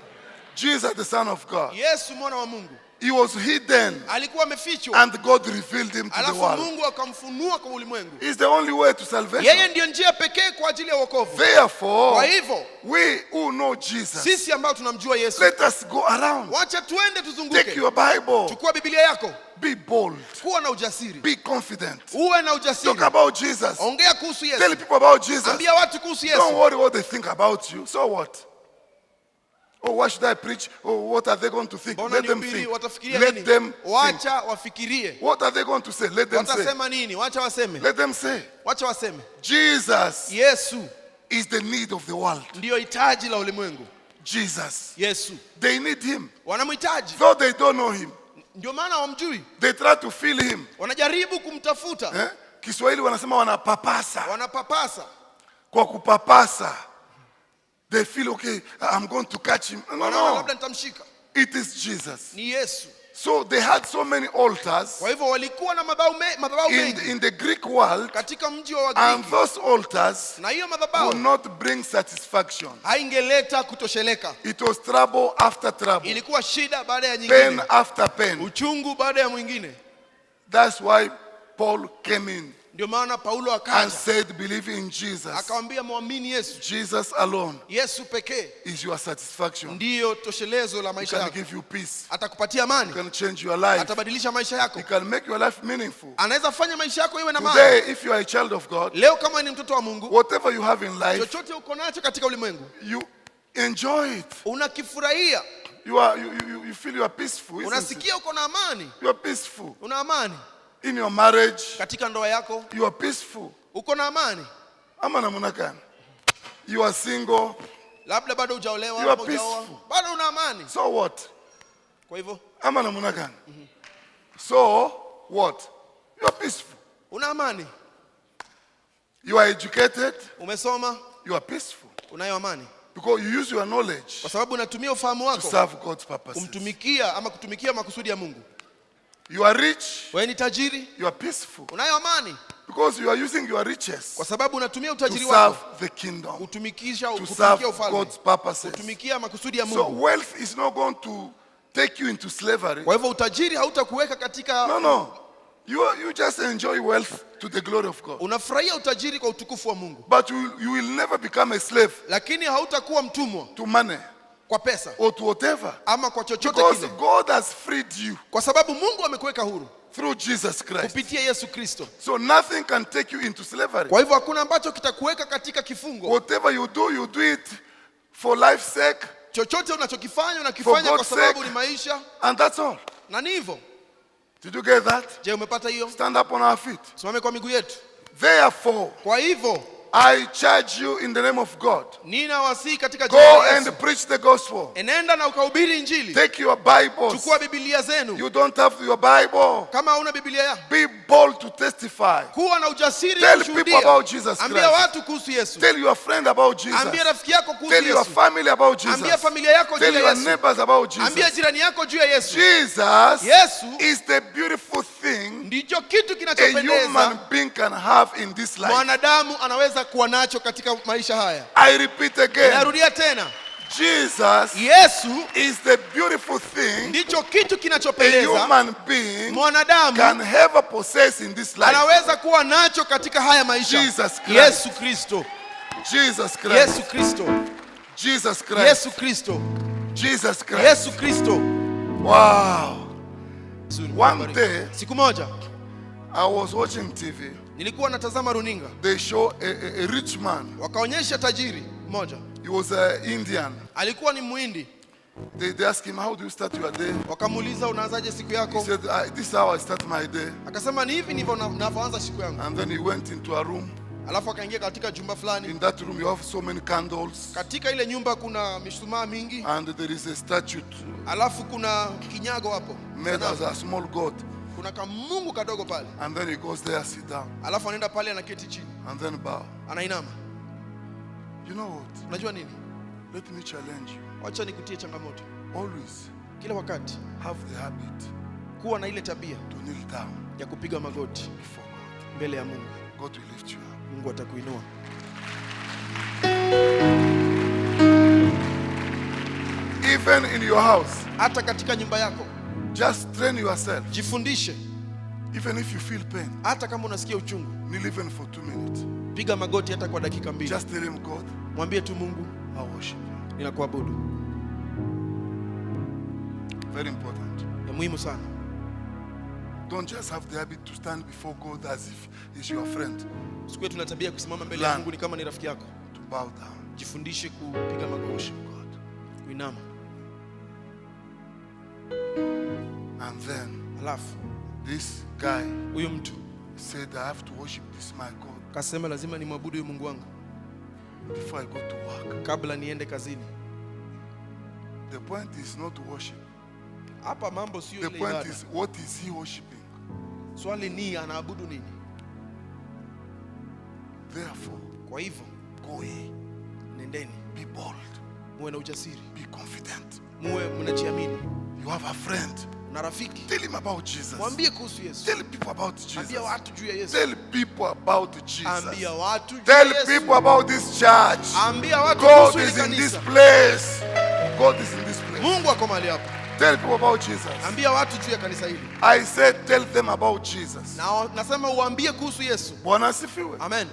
Jesus, the Son of God. Yesu mwana wa Mungu He was hidden alikuwa amefichwa, and God revealed him to the alafu world. Mungu akamfunua kwa ulimwengu. He's the only way to salvation. Yeye ndiyo njia pekee kwa ajili ya wokovu. Kwa Therefore, hivyo we who know Jesus, sisi ambao tunamjua Yesu, let us go around. wacha tuende Take tuzunguke. your Bible. Chukua Biblia yako, Be bold. kuwa na ujasiri, Be confident. uwe na Talk ujasiri, about Jesus. ongea kuhusu Tell Yesu, people about Jesus. ambia watu kuhusu Don't Yesu. worry what they think about you. So what? Oh, what should I preach? Oh, what are they going to think? Mbona Let them nihubiri? think. Watafikiria Let nini? them think. Wacha wafikirie. What are they going to say? Let them say. Watasema nini? Wacha waseme, Let them say. wacha waseme. Jesus Yesu is the need of the world. ndiyo hitaji la ulimwengu. Jesus. Yesu They need him. wanamhitaji, Though they don't know him, ndio maana wamjui, they try to feel him. wanajaribu kumtafuta, Eh? Kiswahili wanasema wanapapasa. wanapapasa. Kwa kupapasa. They feel, okay, I'm going to catch him. No, Wanaona no. labda nitamshika. It is Jesus. Ni Yesu. So they had so many altars Kwa hivyo walikuwa na madhabahu mengi in the Greek world, katika mji wa and Wagiriki, those altars na hiyo will madhabahu not bring satisfaction. haingeleta kutosheleka. It was trouble after trouble, Ilikuwa shida baada ya pain nyingine, after pain. uchungu baada ya mwingine. That's why Paul came in Ndio maana Paulo and akaja said, believe in Jesus. akawambia, mwamini Yesu. Jesus alone Yesu pekee is your satisfaction. ndiyo toshelezo la He maisha can yako. give you peace. Atakupatia He amani, can change your life. atabadilisha maisha yako, He can make your life meaningful. anaweza fanya maisha yako iwe na maana. Today, if you are a child of God, Leo kama ni mtoto wa Mungu, whatever you have in life, chochote uko nacho katika ulimwengu you enjoy it. unakifurahia, You feel you are peaceful. Isn't it? unasikia uko na amani, You are peaceful. una amani In your marriage, katika ndoa yako, you are peaceful. uko na amani. Ama namna gani? You are single. Labda bado hujaolewa, You are ama hujaoa, peaceful. bado una amani. So what? Kwa hivyo Ama namna gani? So what? You are peaceful. una amani, You are educated. umesoma, You are peaceful. unayo amani, Because you use your knowledge kwa sababu unatumia ufahamu to wako serve God's purposes. kumtumikia ama kutumikia makusudi ya Mungu. You are rich. Wewe ni tajiri, You are peaceful. unayo amani, Because you are using your riches kwa sababu unatumia to utajiri serve wako the kingdom, kutumikia to serve ufalme, God's purposes. kutumikia makusudi ya So Mungu. wealth is not going to take you into slavery. Kwa hivyo utajiri hautakuweka katika, No. You just enjoy wealth to the glory of God. unafurahia utajiri kwa utukufu wa Mungu, But you will never become a slave lakini hautakuwa mtumwa to money. kwa pesa or to whatever. ama kwa chochote Because kile, God has freed you kwa sababu Mungu amekuweka huru through Jesus Christ. kupitia Yesu Kristo. So nothing can take you into slavery. Kwa hivyo hakuna ambacho kitakuweka katika kifungo. Whatever you do it for life's sake, Chochote unachokifanya unakifanya For kwa God's sababu sake. ni maisha, and that's all. na ni hivyo. Did you get that? Je, umepata hiyo? Stand up on our feet. Simame kwa miguu yetu. Therefore, Kwa hivyo I charge you in the name of God. ninawasihi katika Go jina la and Yesu, preach the gospel. enenda na ukahubiri Injili. Take your Bibles. Chukua Biblia zenu. You don't have your Bible. Kama hauna Biblia yako, Be bold to testify. kuwa na ujasiri Tell kushuhudia. people about Jesus Ambia Christ. watu kuhusu Yesu. Tell your friend about Jesus. Ambia rafiki yako kuhusu Tell your Yesu. family about Ambia Jesus. familia yako juu Tell ya your Yesu. neighbors about Ambia Jesus. jirani yako juu ya Yesu. Jesus Yesu is the beautiful thing ndicho kitu a kinachopendeza human being can have in this life. mwanadamu anaweza kuwa nacho katika maisha haya. I repeat again. Narudia tena. Jesus Yesu is the beautiful thing ndicho kitu a kinachopendeza human being mwanadamu can ever possess in this life. anaweza kuwa nacho katika haya maisha. Jesus Christ. Yesu Kristo. Jesus Christ. Yesu Kristo. Jesus Christ. Yesu Kristo. Jesus Christ. Yesu Kristo. Wow. Zuri, One bariki. day, Siku moja I was watching TV. nilikuwa natazama runinga, They show a rich man. wakaonyesha tajiri mmoja, He was an Indian. alikuwa ni Muhindi. They asked him, how do you start your day? Wakamuuliza, unaanzaje siku He yako? said, this is how I start my day. Akasema ni hivi ndivyo ninavyoanza siku yangu. And then he went into a room. Alafu akaingia katika jumba fulani. In that room, you have so many candles. Katika ile nyumba kuna mishumaa mingi. And there is a statue Alafu kuna kinyago hapo, made as a small god. kuna kamungu kadogo pale. And then he goes there, sit down, Alafu anaenda pale, anaketi chini, and then bow. anainama. You know what? Unajua nini? Let me challenge you. Wacha nikutie changamoto. Always Kila wakati have the habit kuwa na ile tabia to kneel down ya kupiga magoti before God. mbele ya Mungu. God will lift you up. Mungu atakuinua. Even in your house, Hata katika nyumba yako just train yourself. jifundishe. Even if you feel pain, Hata kama unasikia uchungu, kneel even for 2 minutes. piga magoti hata kwa dakika 2. Just tell him, God, Mwambie tu Mungu, I worship you. ninakuabudu. Very important. Ni muhimu sana. Don't just have the habit to stand before God as if he's your friend. Sikuwe tuna tabia kusimama mbele ya Learn. Mungu ni kama ni rafiki yako. To bow down. Jifundishe kupiga magoti, Worship God. kuinama. And then Alafu this guy huyu mtu said, I have to worship this my God kasema lazima nimwabudu huyu Mungu wangu before I go to work. kabla niende kazini. The point is not to worship. Hapa mambo sio The ile point ibada. is, what is he worshiping? Swali ni anaabudu nini? Therefore, Kwa hivyo go ye, nendeni, be bold, muwe na ujasiri, be confident. muwe mnajiamini. You have a friend. Na rafiki, Tell him about Jesus. mwambie kuhusu Yesu. Tell people about Jesus. Ambia watu juu ya Yesu. Tell people about Jesus. Ambia watu juu ya Tell Yesu. people about this church. Ambia watu God kuhusu hili is in this kanisa. place. God is in this place. Mungu ako mahali hapa. Tell people about Jesus. Ambia watu juu ya kanisa hili. I said tell them about Jesus. Na nasema uambie kuhusu Yesu. Bwana asifiwe. Amen.